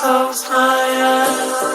close my eyes.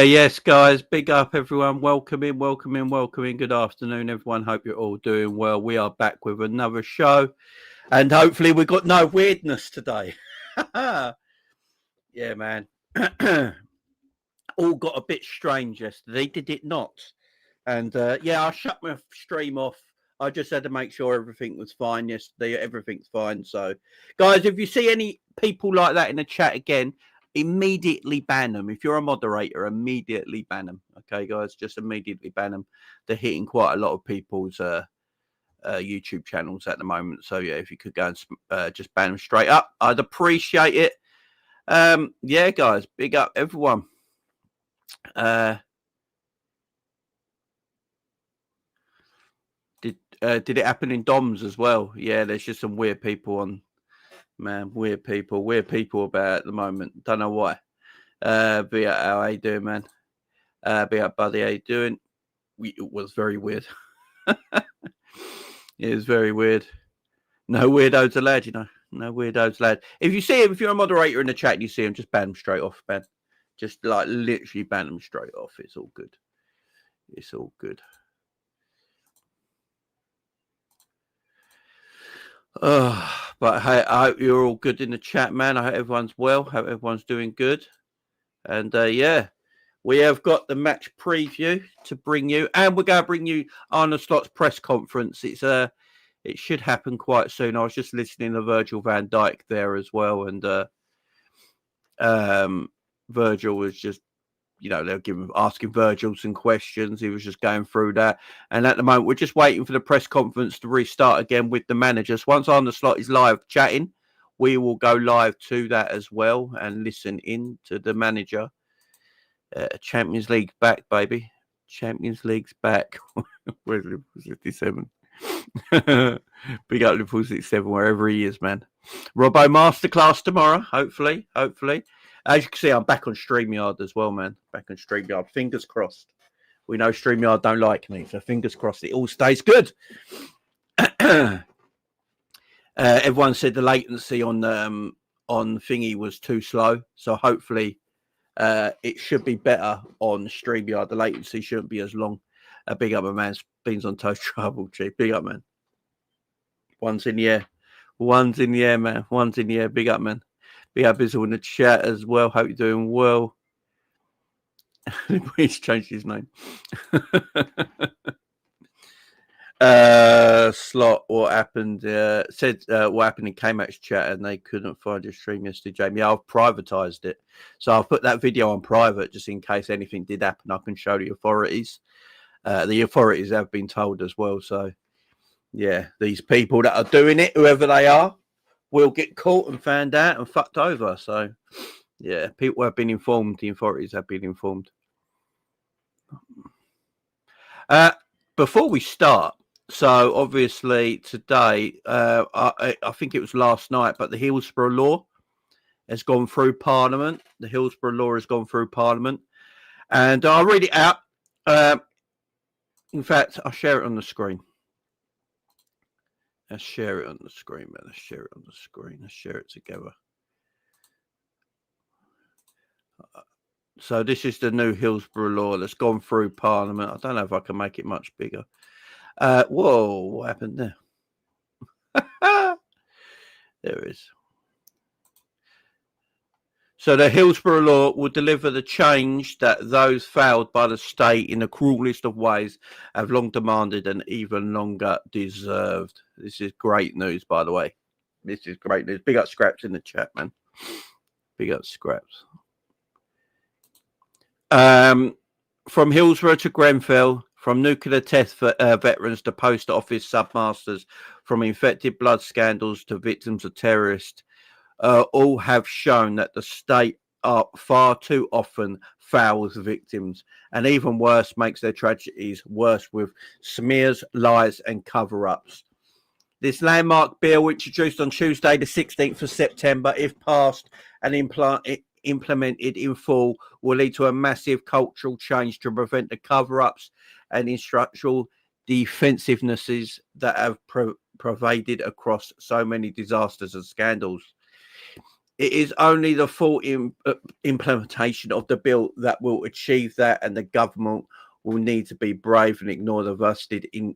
Yes, guys, big up everyone. Welcome in. Good afternoon, everyone. Hope you're all doing well. We are back with another show, and hopefully we've got no weirdness today. Yeah, man. All got a bit strange yesterday, did it not? And I shut my stream off. I just had to make sure everything was fine yesterday. Everything's fine. So, guys, if you see any people like that in the chat again, immediately ban them. If you're a moderator, immediately ban them. Okay, guys, just immediately ban them. They're hitting quite a lot of people's YouTube channels at the moment. So yeah, if you could go and just ban them straight up, I'd appreciate it. Yeah, guys, big up everyone. Did it happen in DOMS as well? Yeah, there's just some weird people on. Man, weird people about at the moment. Don't know why. But yeah, how you doing, man? Be up, buddy. How you doing? It was very weird. It was very weird. No weirdos allowed, you know. No weirdos allowed. If you see him, if you're a moderator in the chat and you see him, just ban them straight off, man. Just like literally ban them straight off. It's all good. It's all good. But hey, I hope you're all good in the chat, man. I hope everyone's well. I hope everyone's doing good. And yeah, we have got the match preview to bring you, and we're going to bring you Arne Slot's press conference. It should happen quite soon. I was just listening to Virgil van Dijk there as well, and Virgil was just, they're asking Virgil some questions. He was just going through that. And at the moment, we're just waiting for the press conference to restart again with the managers. Once Arne Slot is live chatting, we will go live to that as well and listen in to the manager. Champions League back, baby. Champions League's back. Where's Liverpool 67? Big up Liverpool 67, wherever he is, man. Robbo Masterclass tomorrow, hopefully. As you can see, I'm back on StreamYard as well, man. Back on StreamYard. Fingers crossed. We know StreamYard don't like me, so fingers crossed it all stays good. Everyone said the latency on thingy was too slow, so hopefully it should be better on StreamYard. The latency shouldn't be as long. Big up, my man. Beans on toast trouble, Chief. Big up, man. One's in the air. One's in the air, man. One's in the air. Big up, man. Big up, Bizzle in the chat as well. Hope you're doing well. He's changed his name. Slot, what happened? Said what happened in K-Max chat and they couldn't find your stream yesterday, Jamie. Yeah, I've privatized it. So I'll put that video on private just in case anything did happen. I can show the authorities. The authorities have been told as well. So, yeah, these people that are doing it, whoever they are, will get caught and found out and fucked over. So, yeah, people have been informed. The authorities have been informed. Before we start, so obviously today, I think it was last night, but the Hillsborough law has gone through Parliament. The Hillsborough law has gone through Parliament. And I'll read it out. In fact, I'll share it on the screen. Let's share it on the screen, man. Let's share it on the screen. Let's share it together. So this is the new Hillsborough law that's gone through Parliament. I don't know if I can make it much bigger. Whoa, what happened there? There it is. So the Hillsborough law will deliver the change that those failed by the state in the cruelest of ways have long demanded and even longer deserved. This is great news, by the way. This is great news. Big up Scraps in the chat, man. Big up Scraps. From Hillsborough to Grenfell, from nuclear test veterans to post office submasters, from infected blood scandals to victims of terrorists, all have shown that the state are far too often fails victims, and even worse, makes their tragedies worse with smears, lies, and cover-ups. This landmark bill, introduced on Tuesday, the 16th of September, if passed and implemented in full, will lead to a massive cultural change to prevent the cover-ups and structural defensivenesses that have pervaded across so many disasters and scandals. It is only the full implementation of the bill that will achieve that, and the government will need to be brave and ignore the vested in.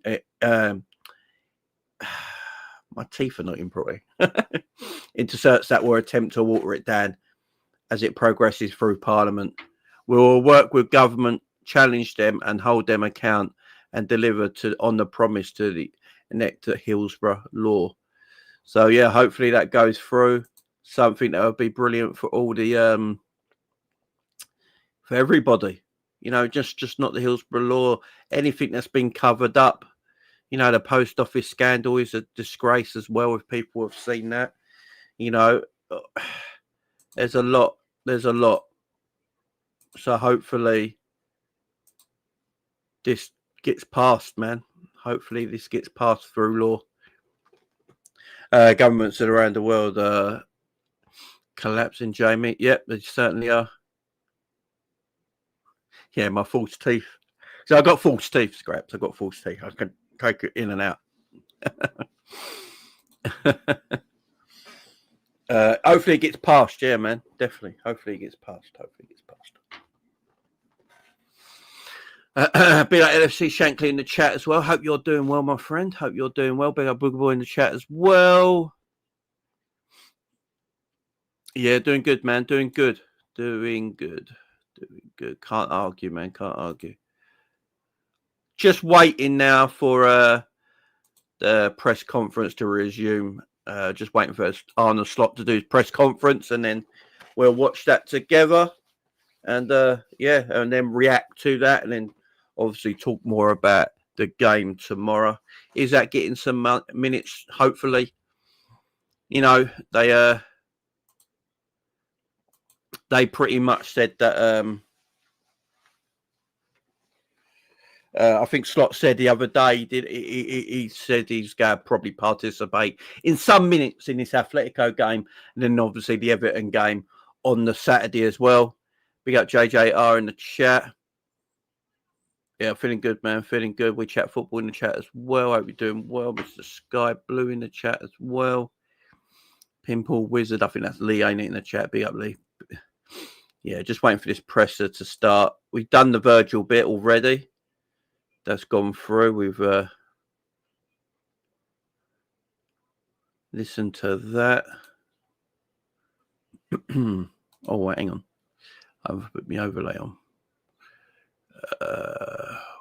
My teeth are not improving. Intercerts that will attempt to water it down as it progresses through Parliament. We will work with government, challenge them, and hold them account, and deliver on the promise to enact the Hillsborough law. So yeah, hopefully that goes through. Something that would be brilliant for all the for everybody, just not the Hillsborough law. Anything that's been covered up, the post office scandal is a disgrace as well. If people have seen that, there's a lot. So hopefully this gets passed, man. Hopefully this gets passed through law. Governments around the world collapsing, Jamie. Yep, they certainly are. Yeah, my false teeth. So I got false teeth, Scraps. I got false teeth. I can take it in and out. Hopefully it gets passed. Yeah, man. Definitely. Hopefully it gets passed. Be like LFC Shankly in the chat as well. Hope you're doing well, my friend. Hope you're doing well. Big up Booger Boy in the chat as well. Yeah, doing good, man. Doing good. Can't argue, man. Can't argue. Just waiting now for the press conference to resume. Just waiting for Arne Slot to do his press conference, and then we'll watch that together. and and then react to that, and then obviously talk more about the game tomorrow. Is that getting some minutes? Hopefully, they pretty much said that. I think Slot said the other day he said he's going to probably participate in some minutes in this Atletico game, and then obviously the Everton game on the Saturday as well. We got JJR in the chat. Yeah, feeling good, man. Feeling good. We chat football in the chat as well. Hope you're doing well. Mr. Sky Blue in the chat as well. Pimple Wizard. I think that's Lee, ain't it, in the chat? Big up, Lee. Yeah, just waiting for this presser to start. We've done the Virgil bit already. That's gone through. We've listened to that. Oh, wait, hang on. I've put my overlay on.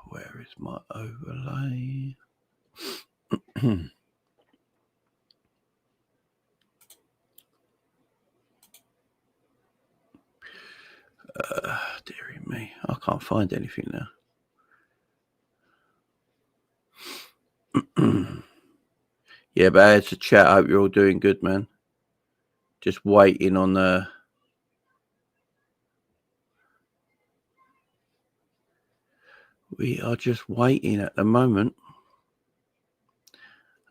Where is my overlay? Dearie me, I can't find anything now. Yeah, but it's a chat. I hope you're all doing good, man. Just waiting on the. We are just waiting at the moment.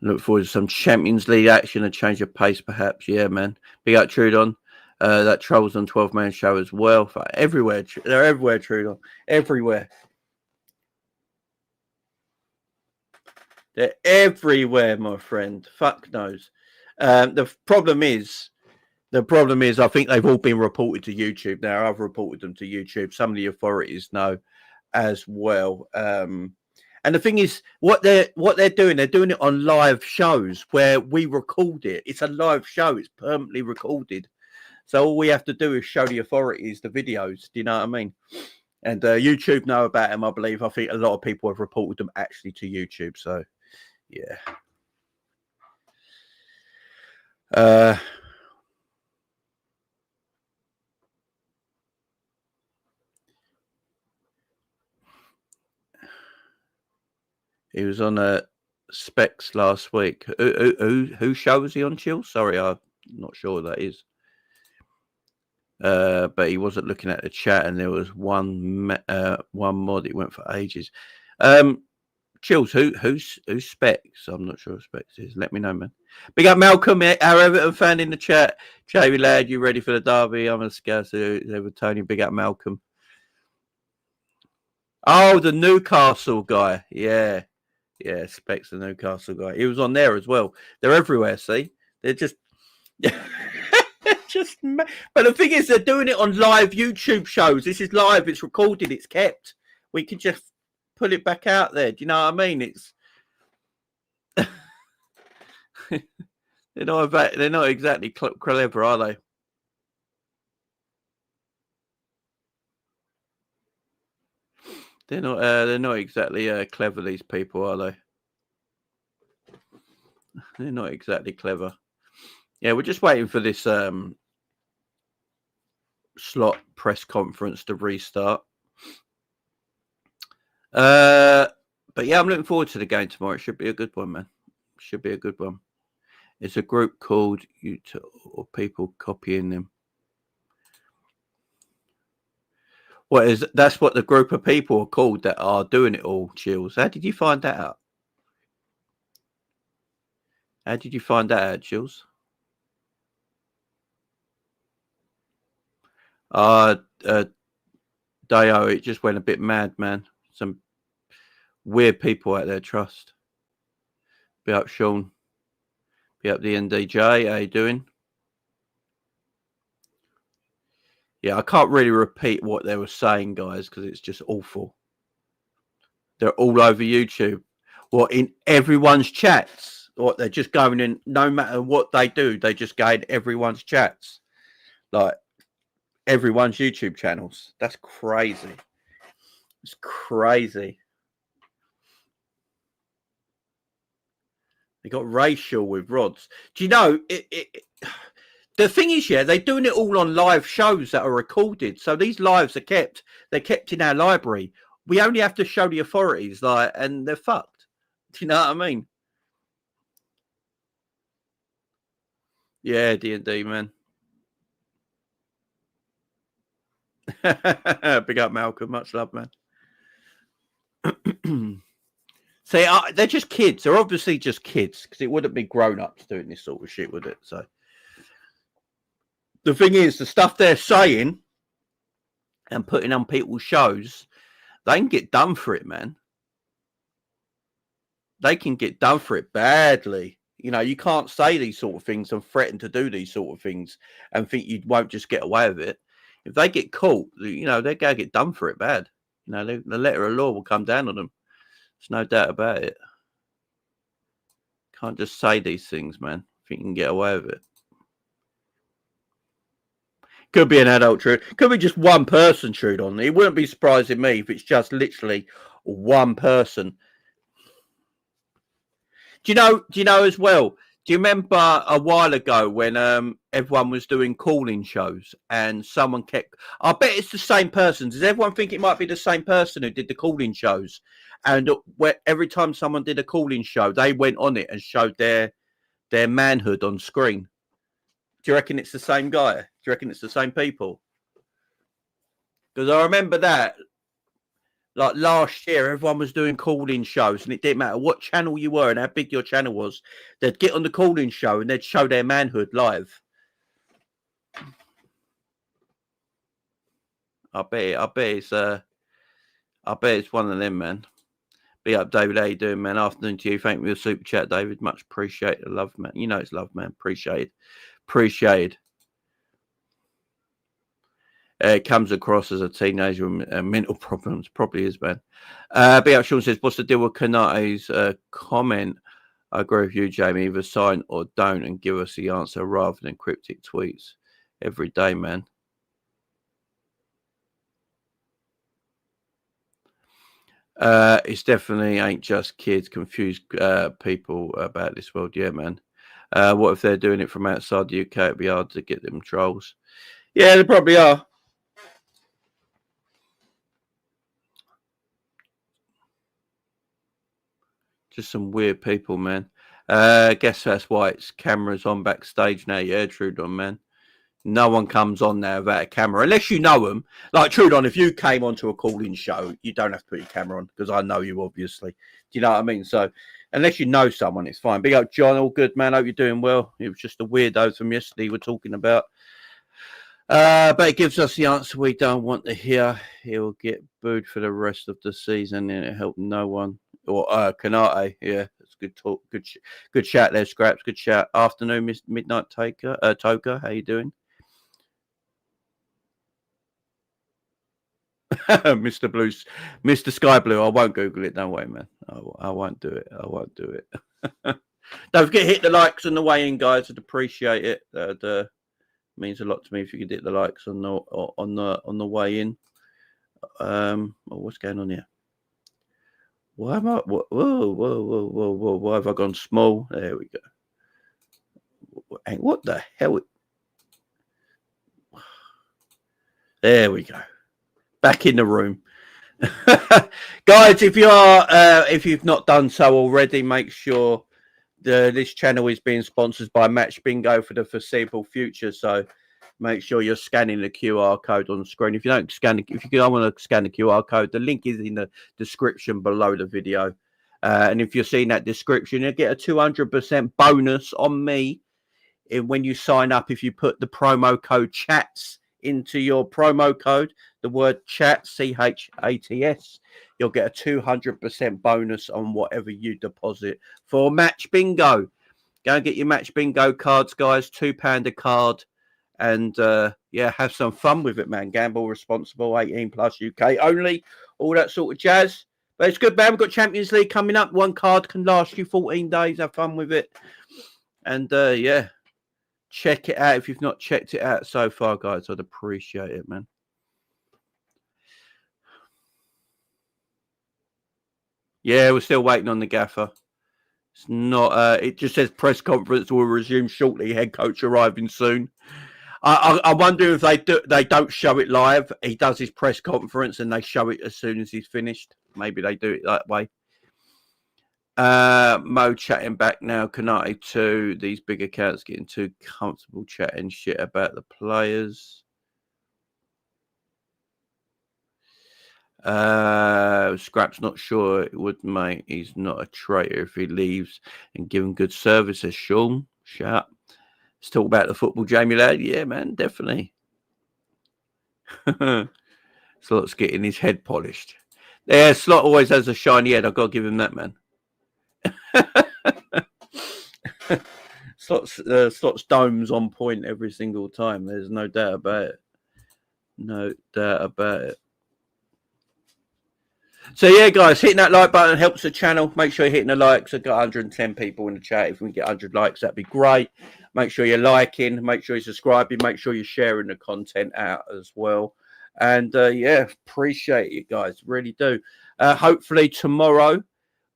Look forward to some Champions League action, a change of pace, perhaps. Yeah, man. Big up, Trudon. That Trolls on 12-man show as well. Everywhere. They're everywhere, Trudon. Everywhere. They're everywhere, my friend. Fuck knows. The problem is, I think they've all been reported to YouTube now. I've reported them to YouTube. Some of the authorities know as well. And the thing is, what they're doing it on live shows where we record it. It's a live show. It's permanently recorded. So all we have to do is show the authorities the videos. Do you know what I mean? And YouTube know about them, I believe. I think a lot of people have reported them actually to YouTube. So, yeah. He was on a Specs last week. Who show was he on, Chill? Sorry, I'm not sure what that is. But he wasn't looking at the chat, and there was one mod. It went for ages. Chills, who's Specs? I'm not sure who Specs is. Let me know, man. Big up Malcolm, our Everton fan in the chat. Jamie lad, you ready for the derby? I'm a scout. There with Tony. Big up Malcolm. Oh, the Newcastle guy. Yeah, Specs, the Newcastle guy. He was on there as well. They're everywhere. See, they're just. But the thing is, they're doing it on live YouTube shows. This is live. It's recorded. It's kept. We can just put it back out there. Do you know what I mean? It's they're not exactly clever, are they? They're not exactly clever. These people, are they? They're not exactly clever. Yeah, we're just waiting for this Slot press conference to restart. But yeah, I'm looking forward to the game tomorrow. It should be a good one, man. Should be a good one. It's a group called or people copying them. That's what the group of people are called that are doing it all, Chills. How did you find that out? Chills? Dayo, it just went a bit mad, man. Some weird people out there, trust. Be up, Sean. Be up, the NDJ. How you doing? Yeah, I can't really repeat what they were saying, guys, because it's just awful. They're all over YouTube. What, in everyone's chats? What, they're just going in, no matter what they do, they just go in everyone's chats. Like, everyone's YouTube channels. That's crazy. It's crazy. They got racial with rods. Do you know, The thing is, yeah, they're doing it all on live shows that are recorded. So these lives are kept. They're kept in our library. We only have to show the authorities, like, and they're fucked. Do you know what I mean? Yeah, D&D, man. Big up, Malcolm. Much love, man. See, they're just kids. They're obviously just kids because it wouldn't be grown-ups doing this sort of shit, would it? So the thing is, the stuff they're saying and putting on people's shows, they can get done for it, man. They can get done for it badly. You know, you can't say these sort of things and threaten to do these sort of things and think you won't just get away with it. If they get caught, you know, they're going to get done for it bad. You know, the letter of law will come down on them. There's no doubt about it. Can't just say these things, man. Think you can get away with it. Could be an adult Trude. Could be just one person Trude on. It wouldn't be surprising me if it's just literally one person. Do you know as well? Do you remember a while ago when everyone was doing call-in shows and someone kept... I bet it's the same person. Does everyone think it might be the same person who did the call-in shows? And every time someone did a call-in show, they went on it and showed their manhood on screen. Do you reckon it's the same guy? Do you reckon it's the same people? Because I remember that, like last year, everyone was doing call-in shows, and it didn't matter what channel you were and how big your channel was. They'd get on the call-in show and they'd show their manhood live. I bet it's one of them, man. Be up, David. How you doing, man? Afternoon to you. Thank you for your super chat, David. Much appreciated. Love, man. You know it's love, man. Appreciated. It comes across as a teenager with mental problems. Probably is, man. Be up, Sean says, what's the deal with Kanate's comment? I agree with you, Jamie. Either sign or don't and give us the answer rather than cryptic tweets every day, man. It's definitely ain't just kids. Confused people about this world. Yeah, man. What if they're doing it from outside the UK? It'd be hard to get them trolls. Yeah, they probably are. Just some weird people, man. Guess that's why it's cameras on backstage now. Yeah, Trudon, man. No one comes on there without a camera, unless you know them. Like Trudon, if you came onto a call-in show, you don't have to put your camera on because I know you, obviously. Do you know what I mean? So, unless you know someone, it's fine. Big up, John. All good, man. Hope you're doing well. It was just the weirdos from yesterday we're talking about. But it gives us the answer we don't want to hear. He'll get booed for the rest of the season, and it helped no one. Or Kanate, yeah, that's good talk. Good chat there, Scraps. Good chat. Afternoon, Midnight Toker. How you doing? Mr. Blues, Mr. Sky Blue. I won't Google it. No way, man. I won't do it. Don't forget hit the likes on the way in, guys. I'd appreciate it. That means a lot to me if you could hit the likes on the way in. What's going on here? Why am I? Whoa! Why have I gone small? There we go. What the hell? There we go. Back in the room. Guys, if you've not done so already, make sure this channel is being sponsored by Match Bingo for the foreseeable future. So make sure you're scanning the QR code on the screen. If you don't want to scan the QR code, the link is in the description below the video. And if you're seeing that description, you'll get a 200% bonus on me when you sign up. If you put the promo code CHATS into your promo code, the word chat, CHATS, you'll get a 200% bonus on whatever you deposit for Match Bingo. Go and get your Match Bingo cards, guys. £2 a card. And have some fun with it, man. Gamble responsible, 18 plus UK only, all that sort of jazz. But it's good, man. We've got Champions League coming up. One card can last you 14 days. Have fun with it. And check it out if you've not checked it out so far, guys. I'd appreciate it, man. Yeah, we're still waiting on the gaffer. It's not. It just says press conference will resume shortly. Head coach arriving soon. I wonder if they don't show it live. He does his press conference and they show it as soon as he's finished. Maybe they do it that way. Mo chatting back now. Kanate too. These big accounts getting too comfortable chatting shit about the players. Scrap's not sure it would, mate. He's not a traitor if he leaves and give him good service, as Sean. Shut up. Let's talk about the football, Jamie lad. Yeah, man, definitely. Slot's getting his head polished. Yeah, Slot always has a shiny head. I've got to give him that, man. Slot's dome's on point every single time. There's no doubt about it. No doubt about it. So yeah, guys, hitting that like button helps the channel. Make sure you're hitting the likes. I've got 110 people in the chat. If we can get 100 likes, that'd be great. Make sure you're liking. Make sure you're subscribing. Make sure you're sharing the content out as well. And yeah, appreciate it, guys. Really do. Hopefully tomorrow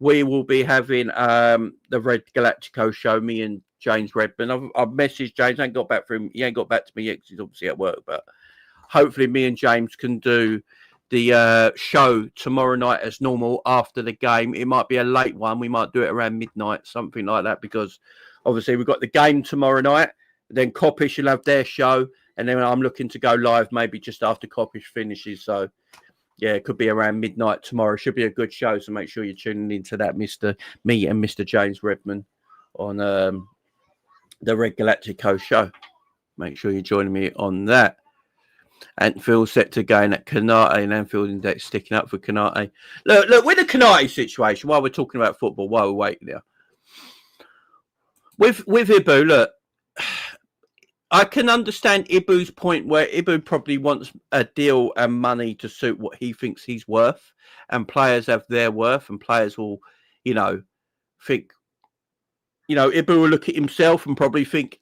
we will be having the Red Galactico show. Me and James Redman. I've messaged James. I ain't got back from him. He ain't got back to me yet because he's obviously at work. But hopefully, me and James can do the show tomorrow night as normal after the game. It might be a late one. We might do it around midnight, something like that, because obviously we've got the game tomorrow night. Then Coppish will have their show, and then I'm looking to go live maybe just after Coppish finishes. So yeah, it could be around midnight tomorrow. Should be a good show. So make sure you're tuning into that, me and Mr. James Redman on the Red Galactico show. Make sure you're joining me on that. Anfield set to gain at Kanate, and Anfield Index sticking up for Kanate. Look, with the Kanate situation, while we're talking about football, while we're waiting there, with Ibu, look, I can understand Ibu's point where Ibu probably wants a deal and money to suit what he thinks he's worth, and players have their worth, and players will, think, Ibu will look at himself and probably think,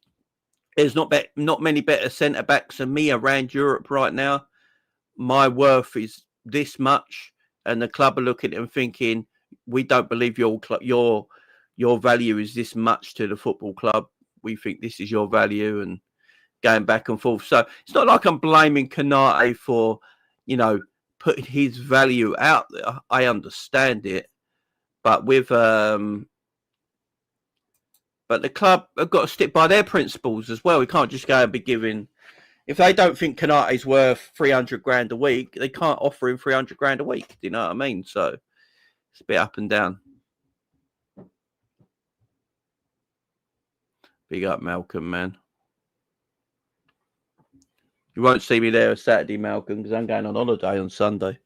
there's not many better centre backs than me around Europe right now. My worth is this much, and the club are looking at him thinking, we don't believe your value is this much to the football club. We think this is your value, and going back and forth. So it's not like I'm blaming Kanate for, putting his value out there. I understand it, but but the club have got to stick by their principles as well. We can't just go and be giving. If they don't think Kanate's worth 300 grand a week, they can't offer him 300 grand a week. Do you know what I mean? So it's a bit up and down. Big up, Malcolm, man. You won't see me there Saturday, Malcolm, because I'm going on holiday on Sunday.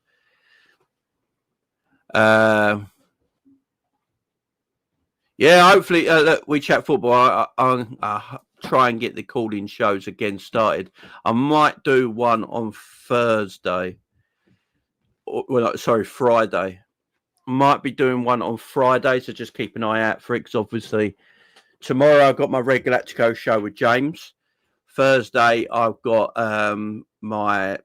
Yeah, hopefully, look, we chat football. I'll try and get the call-in shows again started. I might do one on Thursday. Friday. Might be doing one on Friday, so just keep an eye out for it, because obviously tomorrow I've got my Red Galactico show with James. Thursday I've got my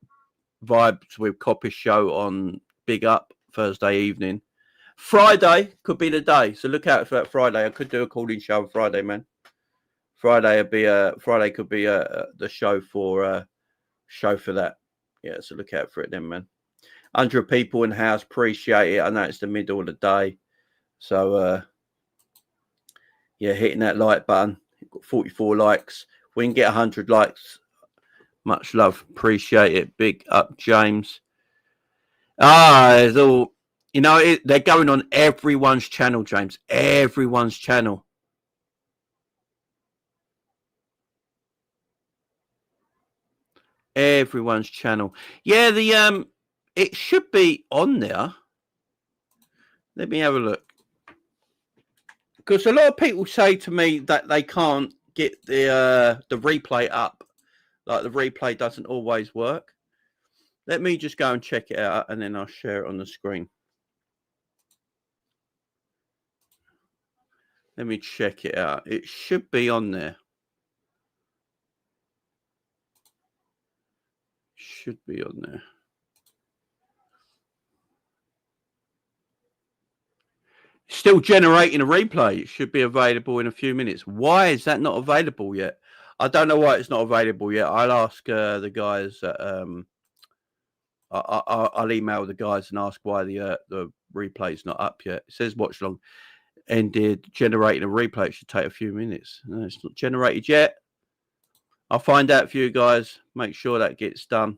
Vibes with Coppish show on Big Up Thursday evening. Friday could be the day, so look out for that Friday. I could do a call-in show on Friday, man. Friday could be the show for that. Yeah, so look out for it then, man. 100 people in the house, appreciate it. I know it's the middle of the day, so yeah, hitting that like button. Got 44 likes. We can get 100 likes. Much love, appreciate it. Big up, James. It's all. They're going on everyone's channel, James. Everyone's channel. Everyone's channel. Yeah, it should be on there. Let me have a look. Because a lot of people say to me that they can't get the replay up. Like the replay doesn't always work. Let me just go and check it out, and then I'll share it on the screen. Let me check it out. It should be on there. Should be on there. Still generating a replay. It should be available in a few minutes. Why is that not available yet? I don't know why it's not available yet. I'll ask the guys. I'll email the guys and ask why the replay's not up yet. It says watch long ended. Generating a replay. It should take a few minutes. No, it's not generated yet. I'll find out for you guys. Make sure that gets done.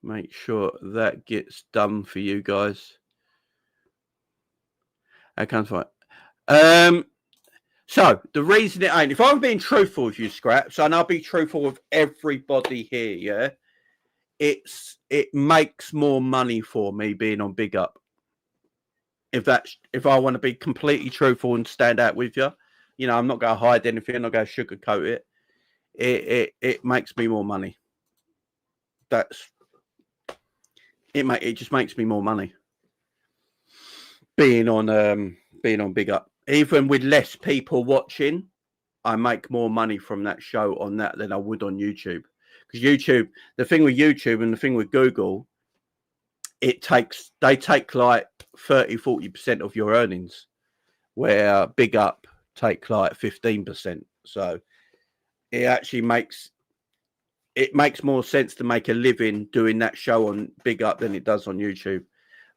Make sure that gets done for you guys. I can't find. So the reason it ain't, if I'm being truthful with you, Scraps, and I'll be truthful with everybody here, yeah, it makes more money for me being on Big Up. If I want to be completely truthful and stand out with you, you know, I'm not going to hide anything. I'm not going to sugarcoat it. It makes me more money. It just makes me more money being on Big Up. Even with less people watching, I make more money from that show on that than I would on YouTube. Because YouTube, the thing with YouTube and the thing with Google, they take like 30-40% of your earnings, where Big Up take like 15%. So it actually makes more sense to make a living doing that show on Big Up than it does on YouTube.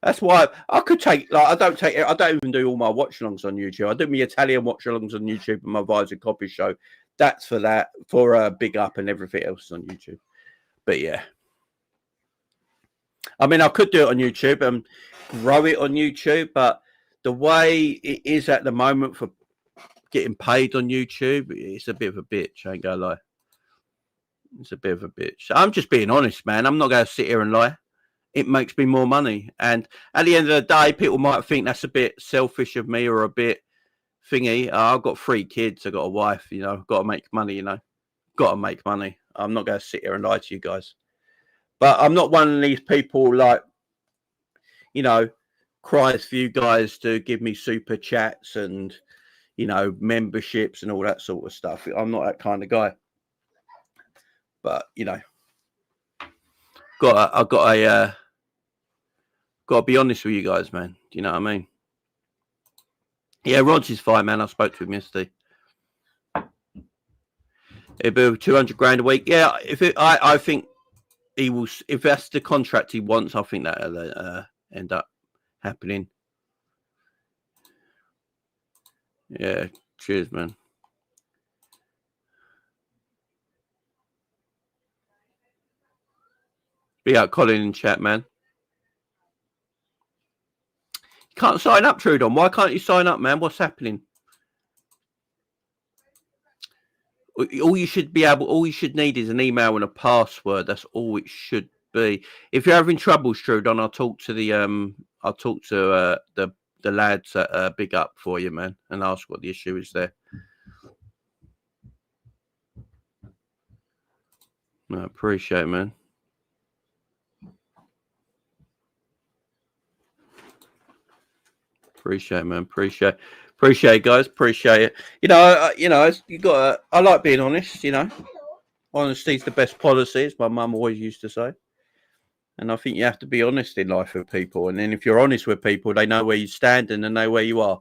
That's why I could take, like, I don't even do all my watch-alongs on YouTube. I do my Italian watch-alongs on YouTube and my Vibes and Copy show. That's for Big Up, and everything else on YouTube. But yeah. I mean, I could do it on YouTube and grow it on YouTube, but the way it is at the moment for getting paid on YouTube, it's a bit of a bitch, I ain't gonna lie. It's a bit of a bitch. I'm just being honest, man. I'm not going to sit here and lie. It makes me more money. And at the end of the day, people might think that's a bit selfish of me or a bit thingy. I've got 3 kids. I've got a wife, you know. Got to make money, you know. Got to make money. I'm not going to sit here and lie to you guys. But I'm not one of these people, like, you know, cries for you guys to give me super chats and, you know, memberships and all that sort of stuff. I'm not that kind of guy. But, you know, I've got to be honest with you guys, man. Do you know what I mean? Yeah, Rods is fine, man. I spoke to him yesterday. It'll be 200 grand a week. Yeah, I think he will. If that's the contract he wants, I think that'll end up happening. Yeah, cheers, man. Be out, Colin, in chat, man. You can't sign up, Trudon. Why can't you sign up, man? What's happening? All you should need is an email and a password. That's all it should be. If you're having trouble, Trudon, I'll talk to the lads at Big Up for you, man, and ask what the issue is there. I appreciate it, man. Appreciate it, man. Appreciate it, guys. Appreciate it. You know, I like being honest, you know. Honesty's the best policy, as my mum always used to say. And I think you have to be honest in life with people. And then if you're honest with people, they know where you stand and they know where you are.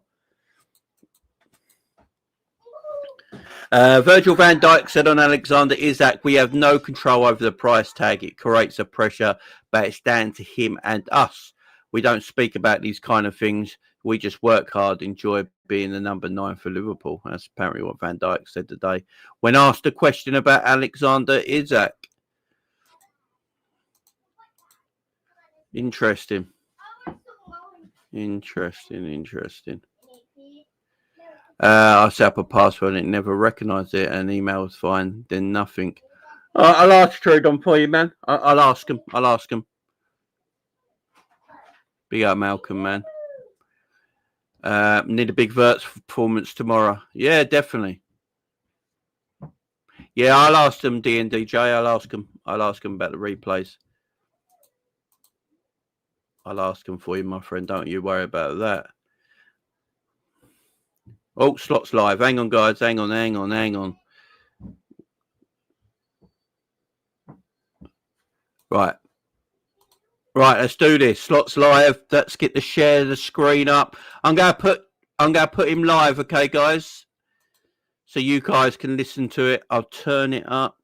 Virgil van Dijk said on Alexander Isak, we have no control over the price tag. It creates a pressure, but it's down to him and us. We don't speak about these kind of things. We just work hard, enjoy being the number 9 for Liverpool. That's apparently what Van Dijk said today. When asked a question about Alexander Isak. Interesting. I set up a password and it never recognised it, and email was fine, then nothing. I'll ask Trudon for you, man. I'll ask him. Big up, Malcolm, man. Need a big Verts performance tomorrow. Yeah, definitely. Yeah, I'll ask them, D and DJ. I'll ask them about the replays. I'll ask them for you, my friend. Don't you worry about that. Oh, Slot's live. Hang on, guys. Hang on. Right. Right, let's do this. Slots live. Let's get the share the screen up. I'm gonna put him live, okay, guys? So you guys can listen to it. I'll turn it up.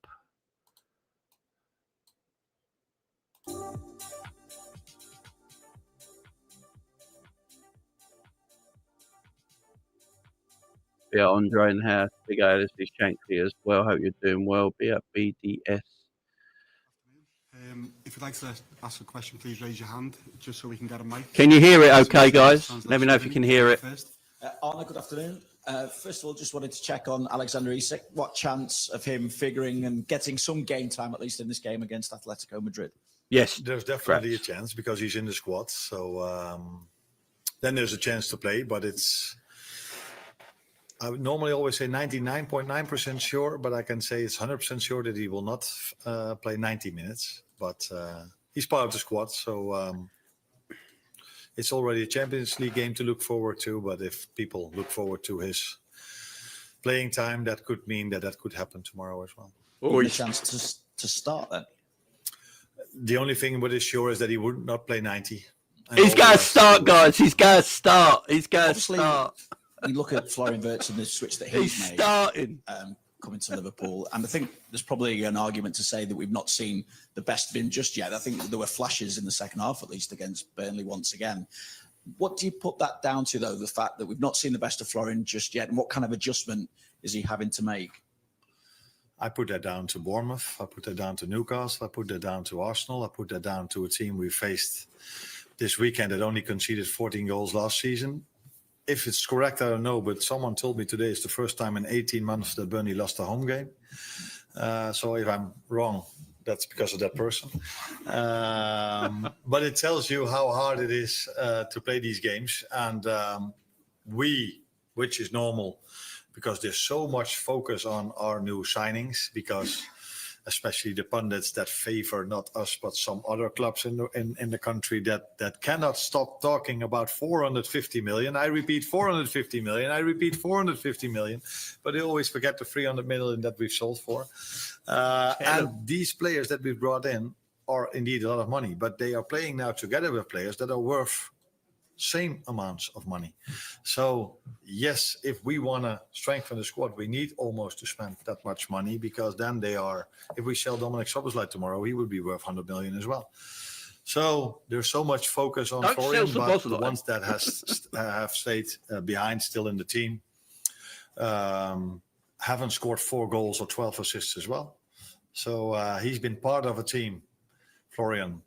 Yeah, Andre in the house. Big A, this is Shankly as well. Hope you're doing well. Be at BDS. If you'd like to ask a question, please raise your hand, just so we can get a mic. Can you hear it okay, guys? Let me know if you can hear it. Arne, good afternoon. First of all, just wanted to check on Alexander Isak. What chance of him figuring and getting some game time, at least in this game against Atletico Madrid? Yes. There's definitely a chance because he's in the squad. So then there's a chance to play, but I would normally always say 99.9% sure, but I can say it's 100% sure that he will not play 90 minutes. But he's part of the squad, so it's already a Champions League game to look forward to. But if people look forward to his playing time, that could mean that could happen tomorrow as well. Or a chance to start then? The only thing what is sure is that he would not play 90. He's got to start, guys. He's got to start. He's got to start. You look at Florian Wirtz and the switch that he's made. Starting. Coming to Liverpool. And I think there's probably an argument to say that we've not seen the best of him just yet. I think there were flashes in the second half, at least against Burnley once again. What do you put that down to, though, the fact that we've not seen the best of Florian just yet? And what kind of adjustment is he having to make? I put that down to Bournemouth. I put that down to Newcastle. I put that down to Arsenal. I put that down to a team we faced this weekend that only conceded 14 goals last season. If it's correct, I don't know, but someone told me today it's the first time in 18 months that Burnley lost a home game. So if I'm wrong, that's because of that person. But it tells you how hard it is to play these games. And which is normal, because there's so much focus on our new signings, because especially the pundits that favor not us but some other clubs in the country that cannot stop talking about 450 million. I repeat 450 million. I repeat 450 million. But they always forget the 300 million that we've sold for. And these players that we've brought in are indeed a lot of money, but they are playing now together with players that are worth same amounts of money. So yes, if we want to strengthen the squad, we need almost to spend that much money, because then if we sell Dominic Szoboszlai tomorrow, he would be worth 100 million as well. So there's so much focus on Florian, but the ones that have stayed behind still in the team haven't scored 4 goals or 12 assists as well. So he's been part of a team, Florian,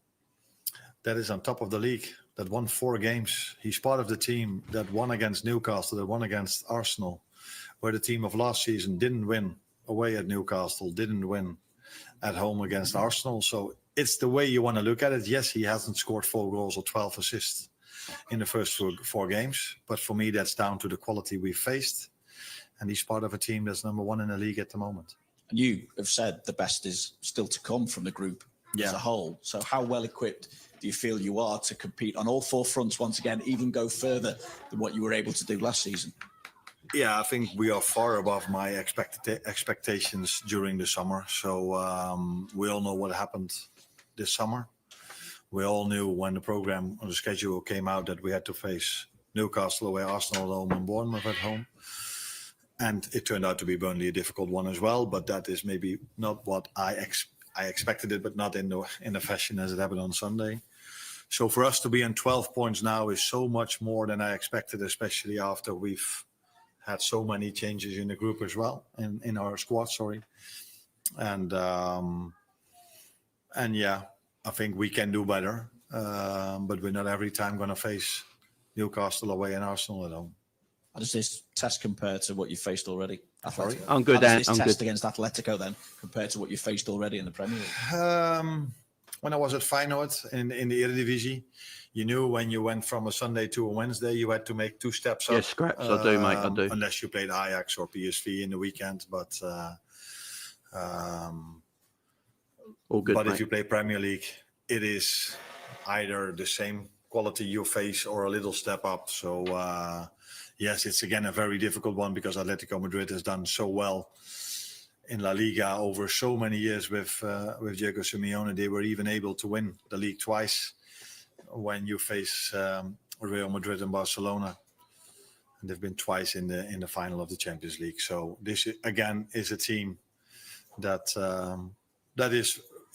that is on top of the league, that won 4 games. He's part of the team that won against Newcastle, that won against Arsenal, where the team of last season didn't win away at Newcastle, didn't win at home against Arsenal. So it's the way you want to look at it. Yes, he hasn't scored 4 goals or 12 assists in the first 4 games. But for me, that's down to the quality we faced. And he's part of a team that's number 1 in the league at the moment. And you have said the best is still to come from the group as a whole. So how well equipped do you feel you are to compete on all 4 fronts once again, even go further than what you were able to do last season? Yeah, I think we are far above my expectations during the summer. So we all know what happened this summer. We all knew when the program on the schedule came out that we had to face Newcastle away, Arsenal at home, and Bournemouth at home. And it turned out to be Burnley a difficult one as well. But that is maybe not what I expected it, but not in the fashion as it happened on Sunday. So for us to be on 12 points now is so much more than I expected, especially after we've had so many changes in the group as well, in our squad, sorry. And yeah, I think we can do better. But we're not every time going to face Newcastle away and Arsenal at home. How does this test compare to what you faced already? Sorry? I'm good, How does this I'm test good. against Atletico then compare to what you faced already in the Premier League? When I was at Feyenoord in the Eredivisie, you knew when you went from a Sunday to a Wednesday, you had to make 2 steps up. Yes, scraps, I do, mate, I do. Unless you played Ajax or PSV in the weekend. But All good, but mate. if you play Premier League, it is either the same quality you face or a little step up. So yes, it's again a very difficult one, because Atletico Madrid has done so well in La Liga over so many years with Diego Simeone. They were even able to win the league twice when you face Real Madrid and Barcelona. And they've been twice in the final of the Champions League. So this again is a team that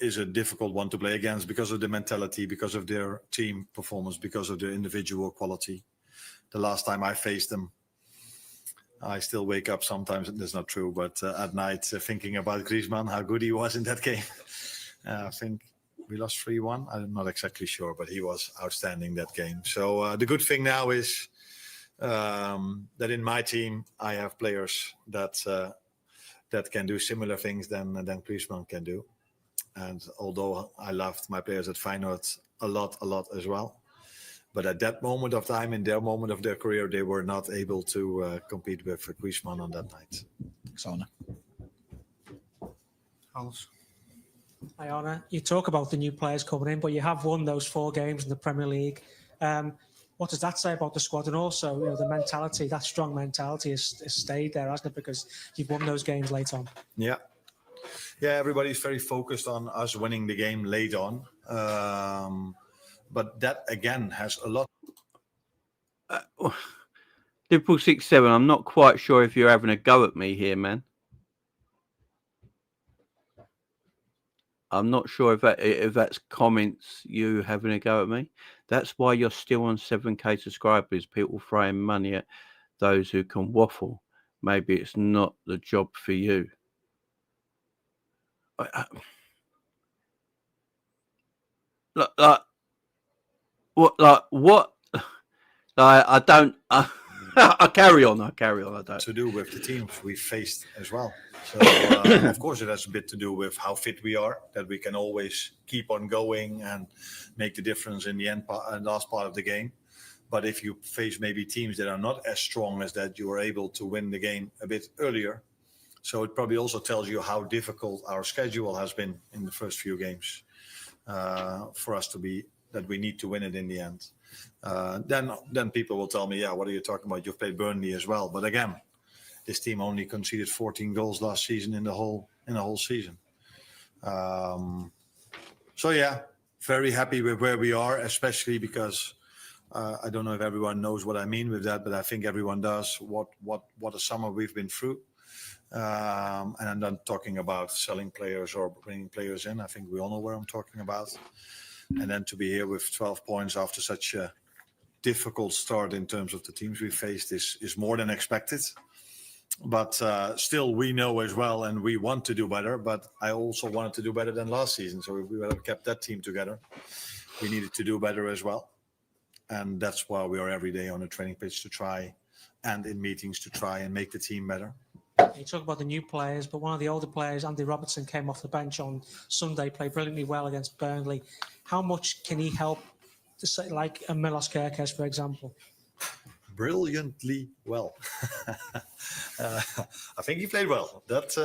is a difficult one to play against because of the mentality, because of their team performance, because of their individual quality. The last time I faced them, I still wake up sometimes, that's not true, but at night thinking about Griezmann, how good he was in that game. I think we lost 3-1. I'm not exactly sure, but he was outstanding that game. So the good thing now is that in my team, I have players that can do similar things than Griezmann can do. And although I loved my players at Feyenoord a lot as well, but at that moment of time, in their moment of their career, they were not able to compete with Griezmann on that night. Thanks, Arne. Alice. Hi, Arne. You talk about the new players coming in, but you have won those 4 games in the Premier League. What does that say about the squad? And also, the mentality, that strong mentality has stayed there, hasn't it? Because you've won those games late on. Yeah, everybody's very focused on us winning the game late on. But that, again, has a lot. Liverpool 6-7, I'm not quite sure if you're having a go at me here, man. I'm not sure if that's comments you having a go at me. That's why you're still on 7K subscribers. People throwing money at those who can waffle. Maybe it's not the job for you. What? I don't. I carry on. I don't. To do with the teams we faced as well. So of course it has a bit to do with how fit we are, that we can always keep on going and make the difference in the end and last part of the game. But if you face maybe teams that are not as strong as that, you are able to win the game a bit earlier. So it probably also tells you how difficult our schedule has been in the first few games for us to be, that we need to win it in the end. Then people will tell me, yeah, what are you talking about? You've played Burnley as well. But again, this team only conceded 14 goals last season in the whole season. So yeah, very happy with where we are, especially because I don't know if everyone knows what I mean with that, but I think everyone does. What a summer we've been through. And I'm not talking about selling players or bringing players in. I think we all know where I'm talking about. And then to be here with 12 points after such a difficult start in terms of the teams we faced is more than expected. But still, we know as well, and we want to do better. But I also wanted to do better than last season. So if we would have kept that team together, we needed to do better as well. And that's why we are every day on the training pitch to try, and in meetings to try and make the team better. You talk about the new players, but one of the older players, Andy Robertson, came off the bench on Sunday, played brilliantly well against Burnley. How much can he help, to say, like a Milos Kerkez, for example? Brilliantly well. I think he played well. That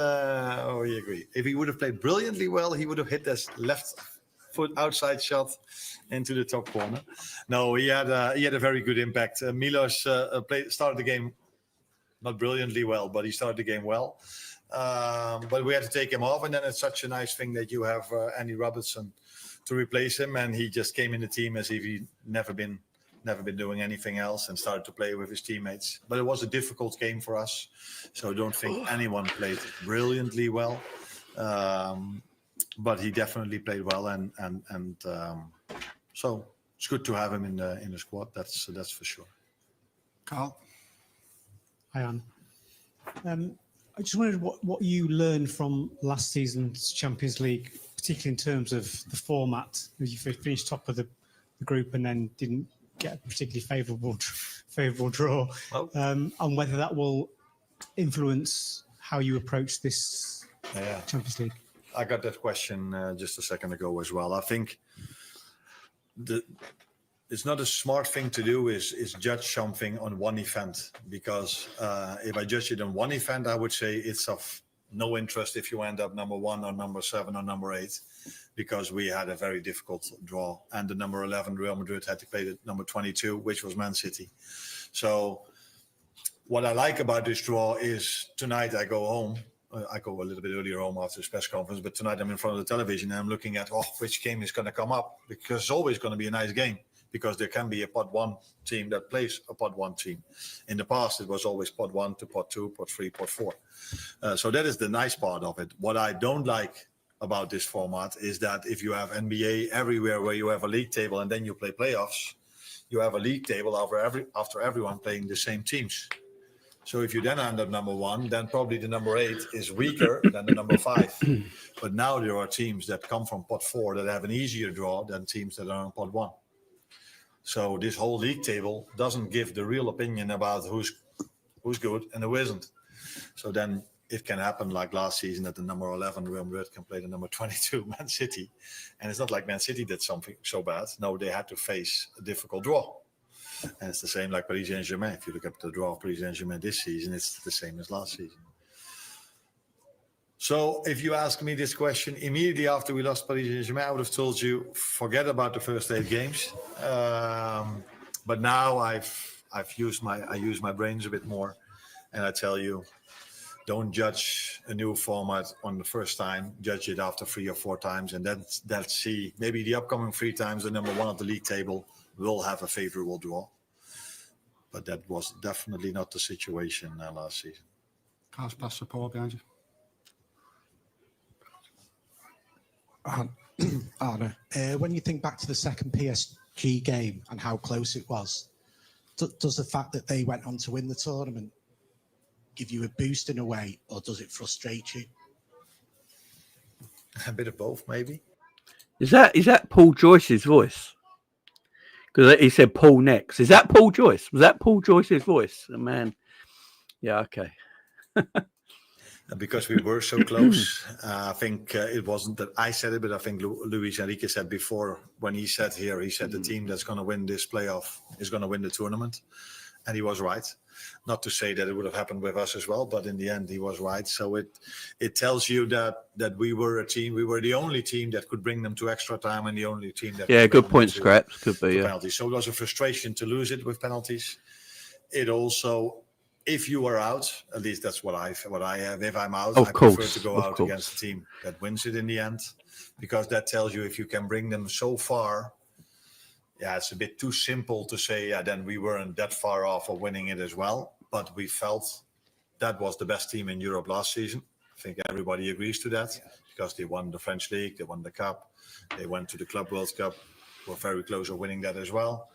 we agree. If he would have played brilliantly well, he would have hit his left foot outside shot into the top corner. No, he had a very good impact. Milos started the game not brilliantly well, but he started the game well. But we had to take him off, and then it's such a nice thing that you have Andy Robertson to replace him, and he just came in the team as if he'd never been doing anything else and started to play with his teammates. But it was a difficult game for us, so I don't think anyone played brilliantly well. But he definitely played well, and so it's good to have him in the squad. That's for sure. Carl. Hi, Anne. I just wondered what you learned from last season's Champions League, particularly in terms of the format. You finished top of the group and then didn't get a particularly favourable draw, and whether that will influence how you approach this Champions League. I got that question just a second ago as well. I think it's not a smart thing to do is judge something on one event, because if I judge it on one event, I would say it's of no interest if you end up number 1 or number 7 or number 8, because we had a very difficult draw, and the number 11 Real Madrid had to play the number 22, which was Man City. So what I like about this draw is tonight I go home I go a little bit earlier home after this press conference, but tonight I'm in front of the television and I'm looking at which game is going to come up, because it's always going to be a nice game, because there can be a pot 1 team that plays a pot 1 team. In the past, it was always pot 1 to pot 2, pot 3, pot 4. So that is the nice part of it. What I don't like about this format is that if you have NBA everywhere where you have a league table and then you play playoffs, you have a league table after everyone playing the same teams. So if you then end up number 1, then probably the number 8 is weaker than the number 5. But now there are teams that come from pot 4 that have an easier draw than teams that are on pot 1. So this whole league table doesn't give the real opinion about who's good and who isn't. So then it can happen like last season that the number 11 Real Madrid can play the number 22 Man City. And it's not like Man City did something so bad. No, they had to face a difficult draw. And it's the same like Paris Saint-Germain. If you look at the draw of Paris Saint-Germain this season, it's the same as last season. So if you ask me this question immediately after we lost Paris Saint-Germain, I would have told you, forget about the first 8 games. But now I use my brains a bit more, and I tell you, don't judge a new format on the first time. Judge it after 3 or 4 times, and then see maybe the upcoming 3 times the number 1 of the league table will have a favorable draw. But that was definitely not the situation last season. Pass support behind you. Arne, when you think back to the second PSG game and how close it was, does the fact that they went on to win the tournament give you a boost in a way, or does it frustrate you? A bit of both, maybe. Is that Paul Joyce's voice? Because he said Paul next. Is that Paul Joyce? Was that Paul Joyce's voice? Oh, man. Yeah, okay. Because we were so close, I think it wasn't that I said it, but I think Luis Enrique said before when he said here, he said the team that's going to win this playoff is going to win the tournament. And he was right. Not to say that it would have happened with us as well, but in the end, he was right. So it tells you that we were a team. We were the only team that could bring them to extra time, and the only team that yeah, could good bring point, them to Scraps. Could be, yeah. Penalties. So it was a frustration to lose it with penalties. It also, if you are out, at least that's what I have. If I'm out, I prefer to go out against a team that wins it in the end, because that tells you if you can bring them so far. Yeah, it's a bit too simple to say, yeah, then we weren't that far off of winning it as well. But we felt that was the best team in Europe last season. I think everybody agrees to that, because they won the French League, they won the Cup, they went to the Club World Cup, were very close to winning that as well.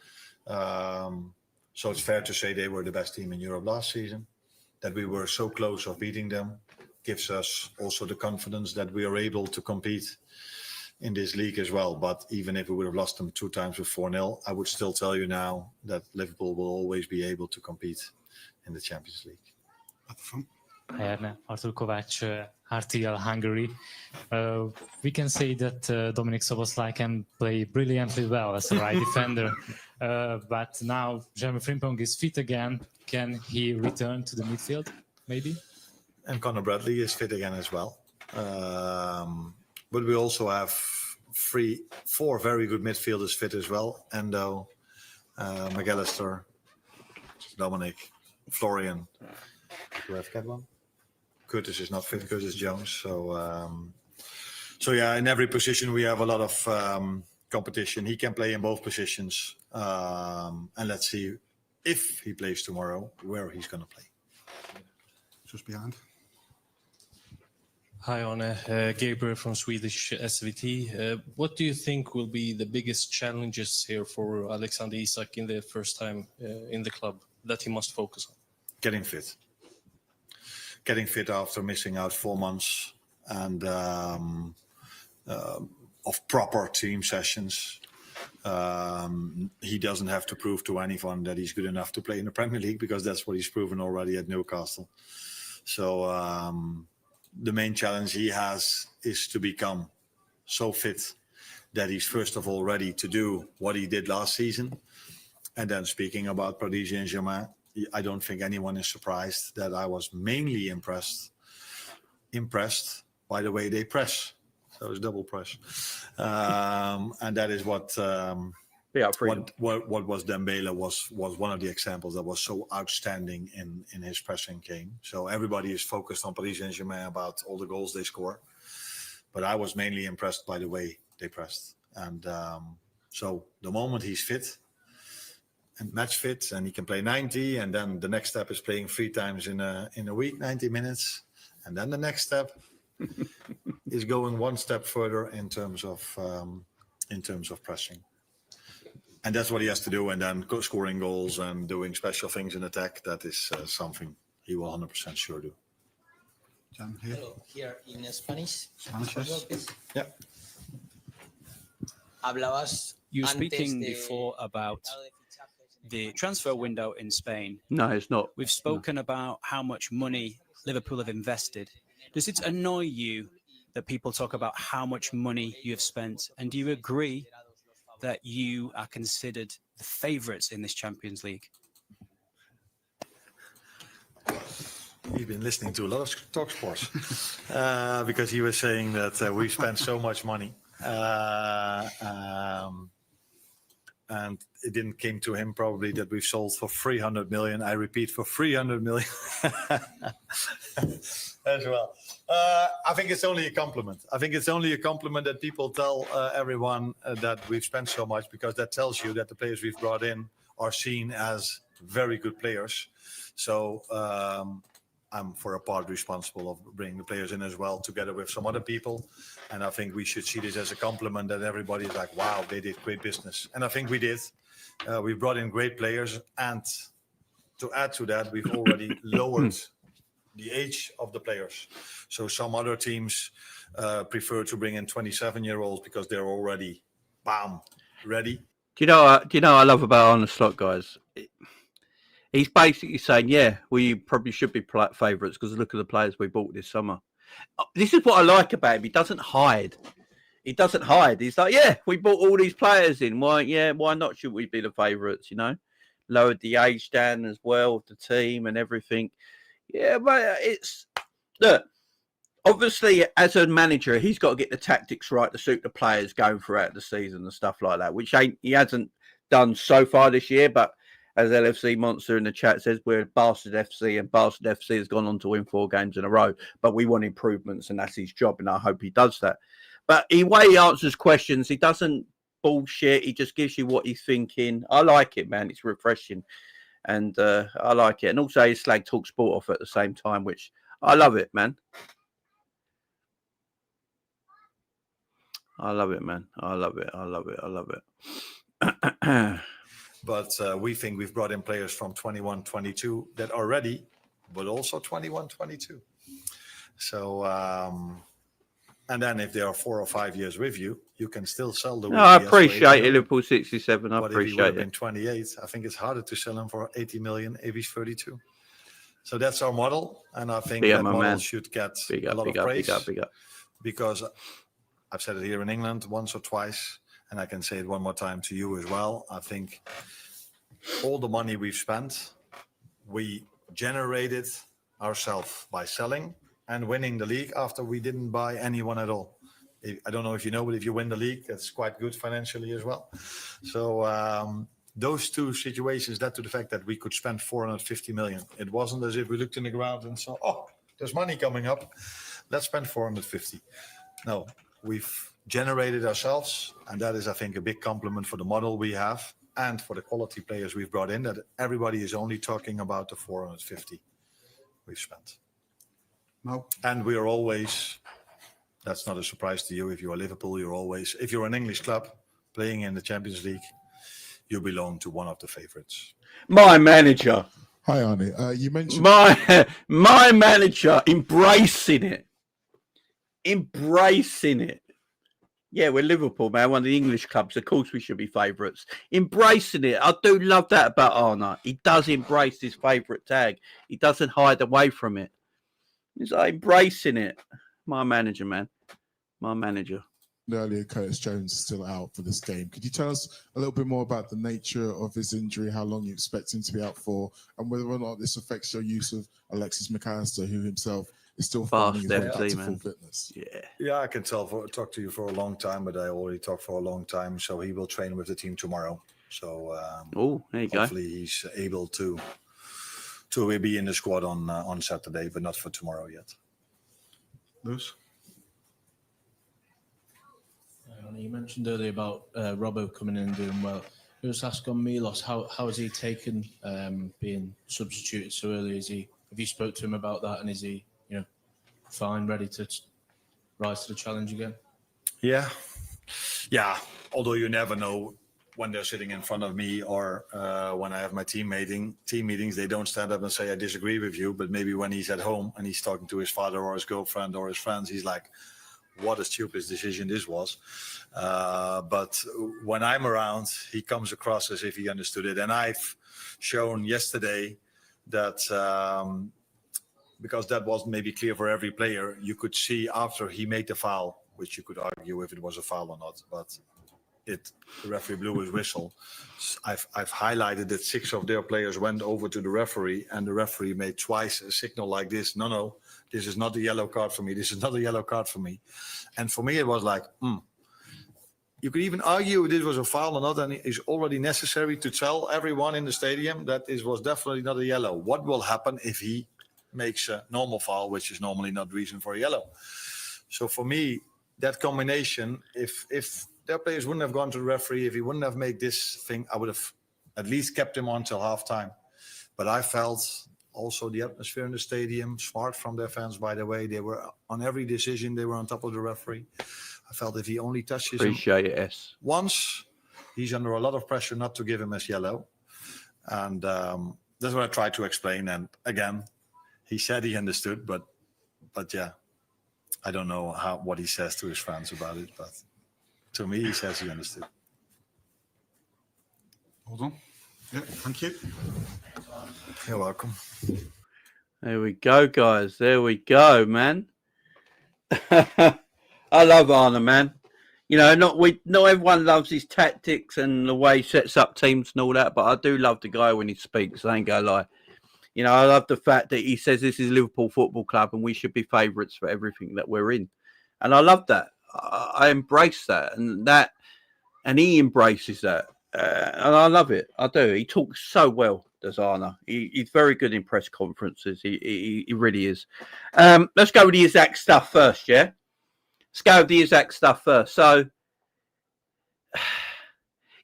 So it's fair to say they were the best team in Europe last season. That we were so close of beating them gives us also the confidence that we are able to compete in this league as well. But even if we would have lost them 2 times with 4-0, I would still tell you now that Liverpool will always be able to compete in the Champions League. At the front. Hi, Arne. Artur Kovac, RTL Hungary. We can say that Dominik Szoboszlai can play brilliantly well as a right defender. But now Jeremy Frimpong is fit again. Can he return to the midfield, maybe? And Conor Bradley is fit again as well. But we also have 4 very good midfielders fit as well. Endo, McAllister, Dominic, Florian. Do I forget one? Curtis is not fit, Curtis Jones. So yeah, in every position we have a lot of competition. He can play in both positions. And let's see if he plays tomorrow, where he's going to play. Just behind. Hi, Arne. Gabriel from Swedish SVT. What do you think will be the biggest challenges here for Alexander Isak in the first time in the club that he must focus on? Getting fit. Getting fit after missing out 4 months and of proper team sessions. He doesn't have to prove to anyone that he's good enough to play in the Premier League, because that's what he's proven already at Newcastle. So the main challenge he has is to become so fit that he's first of all ready to do what he did last season. And then speaking about Paris Saint-Germain, I don't think anyone is surprised that I was mainly impressed by the way they press. So it's double press. And that is what Yeah, freedom. What was Dembele was one of the examples that was so outstanding in his pressing game. So everybody is focused on Paris Saint-Germain about all the goals they score, but I was mainly impressed by the way they pressed. And so the moment he's fit and match fit, and he can play 90, and then the next step is playing 3 times in a week, 90 minutes, and then the next step is going one step further in terms of pressing. And that's what he has to do. And then scoring goals and doing special things in attack, that is something he will 100% sure do. Jan, here. Hello, here in Spanish. Spanish, yes. Yeah. You were speaking before about the transfer window in Spain. No, it's not. We've spoken about how much money Liverpool have invested. Does it annoy you that people talk about how much money you have spent? And do you agree that you are considered the favourites in this Champions League? You've been listening to a lot of talk sports because he was saying that we spent so much money. And it didn't came to him probably that we've sold for 300 million. I repeat, for 300 million as well. I think it's only a compliment. I think it's only a compliment that people tell everyone that we've spent so much, because that tells you that the players we've brought in are seen as very good players. So I'm for a part responsible of bringing the players in as well, together with some other people. And I think we should see this as a compliment, that everybody is like, wow, they did great business. And I think we did. We brought in great players. And to add to that, we've already lowered the age of the players. So some other teams prefer to bring in 27-year-olds because they're already, bam, ready. Do you know what I love about Arne Slot, guys? He's basically saying, yeah, we probably should be favourites because look at the players we bought this summer. This is what I like about him. He doesn't hide. He's like, yeah, we bought all these players in. Why not should we be the favourites, Lowered the age down as well of the team and everything. Yeah, but look, obviously as a manager, he's got to get the tactics right to suit the players going throughout the season and stuff like that, which he hasn't done so far this year, but as LFC Monster in the chat says, we're Bastard FC, and Bastard FC has gone on to win 4 games in a row. But we want improvements, and that's his job, and I hope he does that. But the way he answers questions, he doesn't bullshit. He just gives you what he's thinking. I like it, man. It's refreshing, and I like it. And also, he slag talk sport off at the same time, which I love it, man. I love it, man. I love it. But we think we've brought in players from 21-22 that are ready, but also 21-22. So, and then if they are 4 or 5 years with you, you can still sell the. No, I appreciate it, Liverpool 67. I appreciate it. But if he would have been 28, I think it's harder to sell him for 80 million if he's 32. So that's our model, and I think that model should get a lot of praise. Big up. Because I've said it here in England once or twice, and I can say it one more time to you as well. I think all the money we've spent, we generated ourselves by selling and winning the league after we didn't buy anyone at all. I don't know if you know, but if you win the league, that's quite good financially as well. So those two situations led to the fact that we could spend 450 million. It wasn't as if we looked in the ground and saw, oh, there's money coming up. Let's spend 450. No, we've generated ourselves, and that is, I think, a big compliment for the model we have and for the quality players we've brought in, that everybody is only talking about the 450 we've spent. No. And we are always, that's not a surprise to you, if you're Liverpool, you're always, if you're an English club playing in the Champions League, you belong to one of the favourites. My manager. Hi, Arne. You mentioned my manager embracing it. Yeah, we're Liverpool, man. One of the English clubs. Of course, we should be favourites. Embracing it. I do love that about Arne. He does embrace his favourite tag. He doesn't hide away from it. He's like embracing it. My manager, man. My manager. Earlier, Curtis Jones is still out for this game. Could you tell us a little bit more about the nature of his injury, how long you expect him to be out for, and whether or not this affects your use of Alexis McAllister, who himself is still finding his way Fast back FC, to man. full fitness. Yeah, I can talk to you for a long time, but I already talked for a long time. So he will train with the team tomorrow. So There you go. hopefully he's able to be in the squad on Saturday, but not for tomorrow yet. Lewis? You mentioned earlier about Robbo coming in and doing well. Just ask on Milos, how has he taken being substituted so early? Have you spoke to him about that, and is he fine, ready to rise to the challenge again? Yeah. Although you never know when they're sitting in front of me or when I have my team meetings, they don't stand up and say I disagree with you. But maybe when he's at home and he's talking to his father or his girlfriend or his friends, he's like, what a stupid decision this was. But when I'm around, he comes across as if he understood it. And I've shown yesterday that because that wasn't maybe clear for every player, you could see after he made the foul, which you could argue if it was a foul or not, but the referee blew his whistle. I've highlighted that 6 of their players went over to the referee, and the referee made twice a signal like this. No, this is not a yellow card for me. This is not a yellow card for me. And for me, it was like, You could even argue if this was a foul or not, and it's already necessary to tell everyone in the stadium that this was definitely not a yellow. What will happen if he makes a normal foul, which is normally not reason for a yellow? So for me, that combination, if their players wouldn't have gone to the referee, if he wouldn't have made this thing, I would have at least kept him on till halftime. But I felt also the atmosphere in the stadium, smart from their fans, by the way. They were on every decision. They were on top of the referee. I felt if he only touches Appreciate it, S. once, he's under a lot of pressure not to give him as yellow. And that's what I tried to explain. And again, he said he understood, but yeah, I don't know what he says to his fans about it. But to me, he says he understood. Hold on. Yeah, thank you. You're welcome. There we go, guys. There we go, man. I love Arne, man. You know, not everyone loves his tactics and the way he sets up teams and all that, but I do love the guy when he speaks. I ain't gonna lie. You know, I love the fact that he says this is Liverpool Football Club and we should be favourites for everything that we're in. And I love that. I embrace that, and he embraces that. And I love it. I do. He talks so well, does Arne. He's very good in press conferences. He really is. Let's go with the Isaac stuff first, yeah? Let's go with the Isaac stuff first. So,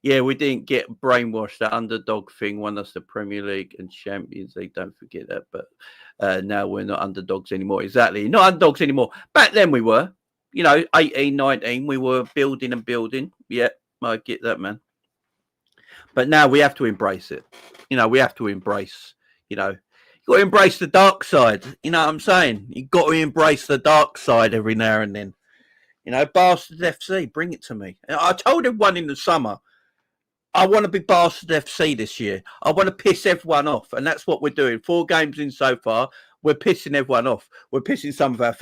yeah, we didn't get brainwashed. That underdog thing won us the Premier League and Champions League. Don't forget that. But now we're not underdogs anymore. Exactly. Not underdogs anymore. Back then we were. You know, 18, 19, we were building and building. Yeah, I get that, man. But now we have to embrace it. You know, we have to embrace, you know, you got to embrace the dark side. You know what I'm saying? You got to embrace the dark side every now and then. You know, Bastard FC, bring it to me. I told everyone in the summer, I want to be Bastard FC this year. I want to piss everyone off. And that's what we're doing. 4 games in so far. We're pissing everyone off. We're pissing some of our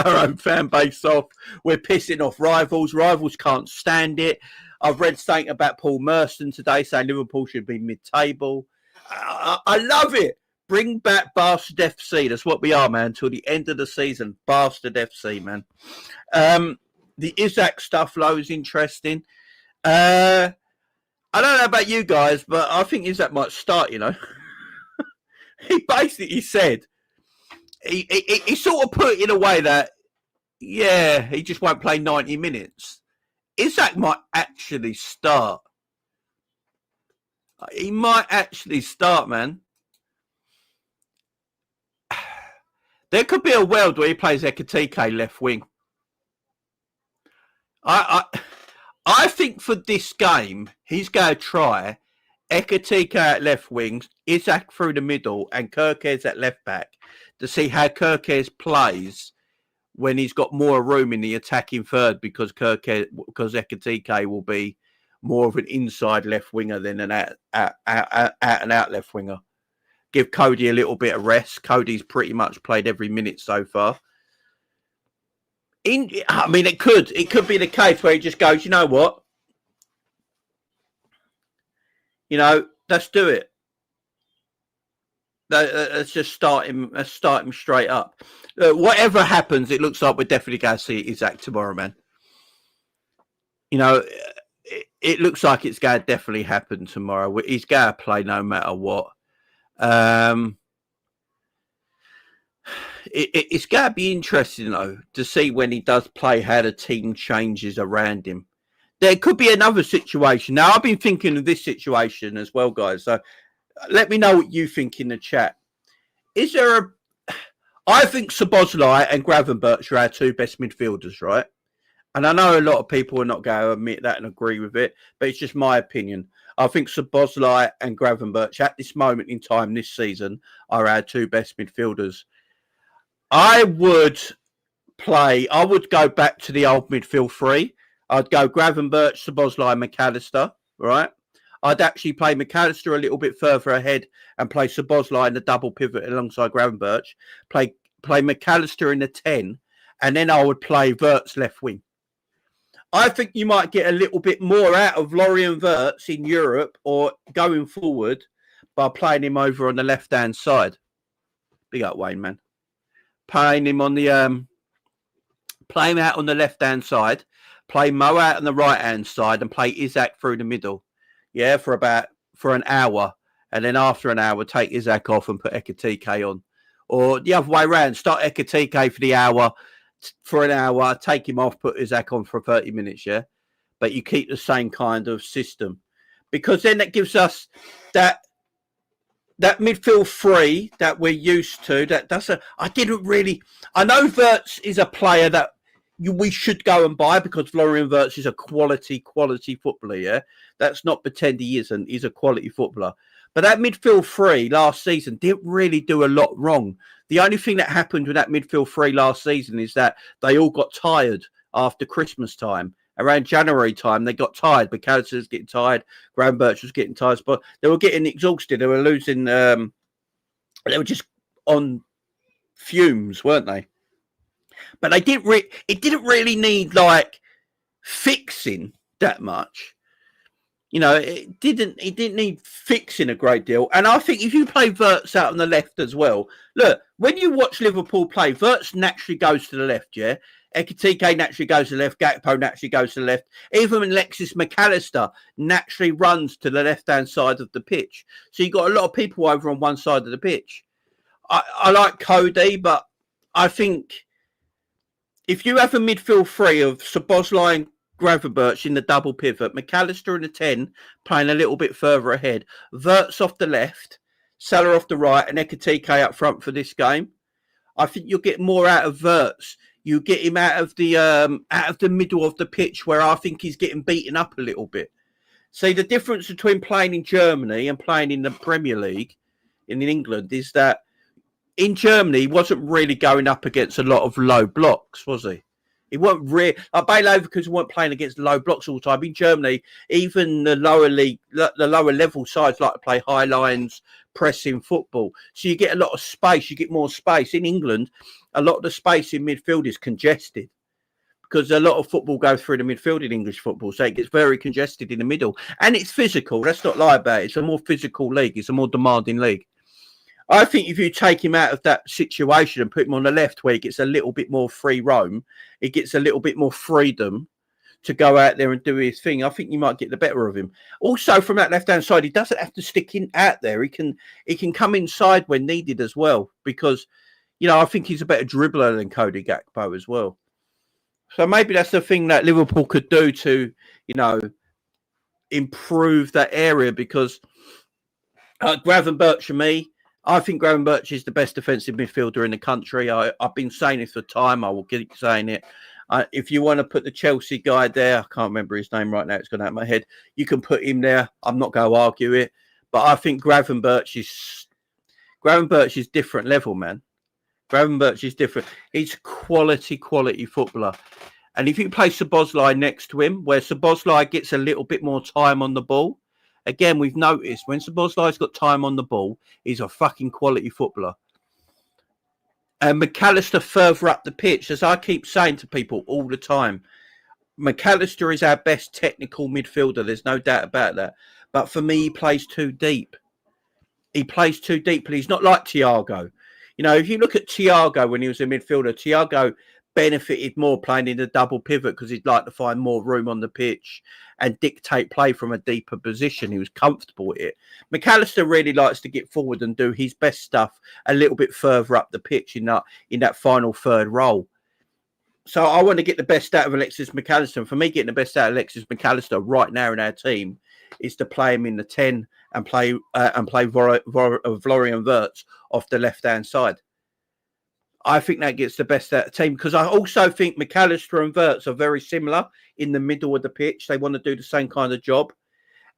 own fan base off. We're pissing off rivals. Rivals can't stand it. I've read something about Paul Merson today saying Liverpool should be mid-table. I love it. Bring back Bastard FC. That's what we are, man. Till the end of the season. Bastard FC, man. The Isaac stuff, though, is interesting. I don't know about you guys, but I think Isaac might start, you know. He basically said, he sort of put it in a way that, yeah, he just won't play 90 minutes. Isaac might actually start. He might actually start, man. There could be a world where he plays Ekitike left wing. I think for this game, he's going to try Ekitike at left wings, Isaac through the middle, and Kerkez at left back to see how Kerkez plays when he's got more room in the attacking third, because Ekitike will be more of an inside left winger than an out left winger. Give Cody a little bit of rest. Cody's pretty much played every minute so far. I mean, it could be the case where he just goes, you know what? You know, let's do it. Let's just start him. Let's start him straight up. Whatever happens, it looks like we're definitely going to see Isaac tomorrow, man. You know, it looks like it's going to definitely happen tomorrow. He's going to play no matter what. It's going to be interesting, though, to see when he does play how the team changes around him. There could be another situation. Now, I've been thinking of this situation as well, guys. So let me know what you think in the chat. Is there a... I think Szoboszlai and Gravenberch are our two best midfielders, right? And I know a lot of people are not going to admit that and agree with it, but it's just my opinion. I think Szoboszlai and Gravenberch at this moment in time this season are our two best midfielders. I would go back to the old midfield three. I'd go Gravenberch, Szoboszlai, McAllister, right? I'd actually play McAllister a little bit further ahead and play Szoboszlai in the double pivot alongside Gravenberch. Play McAllister in the 10, and then I would play Wirtz left wing. I think you might get a little bit more out of Florian Wirtz in Europe or going forward by playing him over on the left-hand side. Big up, Wayne, man. Playing him on the play him out on the left-hand side, play Mo out on the right-hand side, and play Isaac through the middle. Yeah, for an hour, and then after an hour, take Isaac off and put Ekitike on, or the other way around. Start Ekitike for an hour, take him off, put Isaac on for 30 minutes. Yeah, but you keep the same kind of system, because then that gives us that midfield three that we're used to. I know Wirtz is a player that we should go and buy because Florian Wirtz is a quality footballer, yeah? That's not pretend he isn't. He's a quality footballer. But that midfield three last season didn't really do a lot wrong. The only thing that happened with that midfield three last season is that they all got tired after Christmas time. Around January time, they got tired. McAllister was getting tired. Gravenberch was getting tired. But they were getting exhausted. They were losing... they were just on fumes, weren't they? But it didn't really need like fixing that much. You know, it didn't need fixing a great deal. And I think if you play Wirtz out on the left as well, look, when you watch Liverpool play, Wirtz naturally goes to the left, yeah? Ekitike naturally goes to the left, Gakpo naturally goes to the left. Even Alexis McAllister naturally runs to the left-hand side of the pitch. So you've got a lot of people over on one side of the pitch. I like Cody, but I think if you have a midfield three of Szoboszlai and Gravenberch in the double pivot, McAllister in the 10 playing a little bit further ahead, Wirtz off the left, Salah off the right, and Ekitike up front for this game, I think you'll get more out of Wirtz. You get him out of the middle of the pitch where I think he's getting beaten up a little bit. See, the difference between playing in Germany and playing in the Premier League in England is that in Germany, he wasn't really going up against a lot of low blocks, was he? He wasn't really... Bayer Leverkusen weren't playing against low blocks all the time. In Germany, even the lower level sides like to play high lines, pressing football. So you get a lot of space. You get more space. In England, a lot of the space in midfield is congested because a lot of football goes through the midfield in English football. So it gets very congested in the middle. And it's physical. Let's not lie about it. It's a more physical league. It's a more demanding league. I think if you take him out of that situation and put him on the left where he gets a little bit more free roam, he gets a little bit more freedom to go out there and do his thing, I think you might get the better of him. Also, from that left-hand side, he doesn't have to stick in out there. He can come inside when needed as well because, you know, I think he's a better dribbler than Cody Gakpo as well. So maybe that's the thing that Liverpool could do to, you know, improve that area because Gravenberch and me, I think Gravenberch is the best defensive midfielder in the country. I've been saying it for time. I will keep saying it. If you want to put the Chelsea guy there, I can't remember his name right now. It's gone out of my head. You can put him there. I'm not going to argue it. But I think Gravenberch is different level, man. Gravenberch is different. He's quality footballer. And if you play Szoboszlai next to him, where Szoboszlai gets a little bit more time on the ball, again, we've noticed when Szoboszlai's got time on the ball, he's a fucking quality footballer. And McAllister further up the pitch, as I keep saying to people all the time, McAllister is our best technical midfielder. There's no doubt about that. But for me, he plays too deep. he plays too deeply. He's not like Thiago. You know, if you look at Thiago when he was a midfielder, Thiago benefited more playing in the double pivot because he'd like to find more room on the pitch and dictate play from a deeper position. He was comfortable with it. McAllister really likes to get forward and do his best stuff a little bit further up the pitch in that final third role. So I want to get the best out of Alexis McAllister. And for me, getting the best out of Alexis McAllister right now in our team is to play him in the 10 and play Florian Wirtz off the left-hand side. I think that gets the best out of the team because I also think McAllister and Wirtz are very similar in the middle of the pitch. They want to do the same kind of job.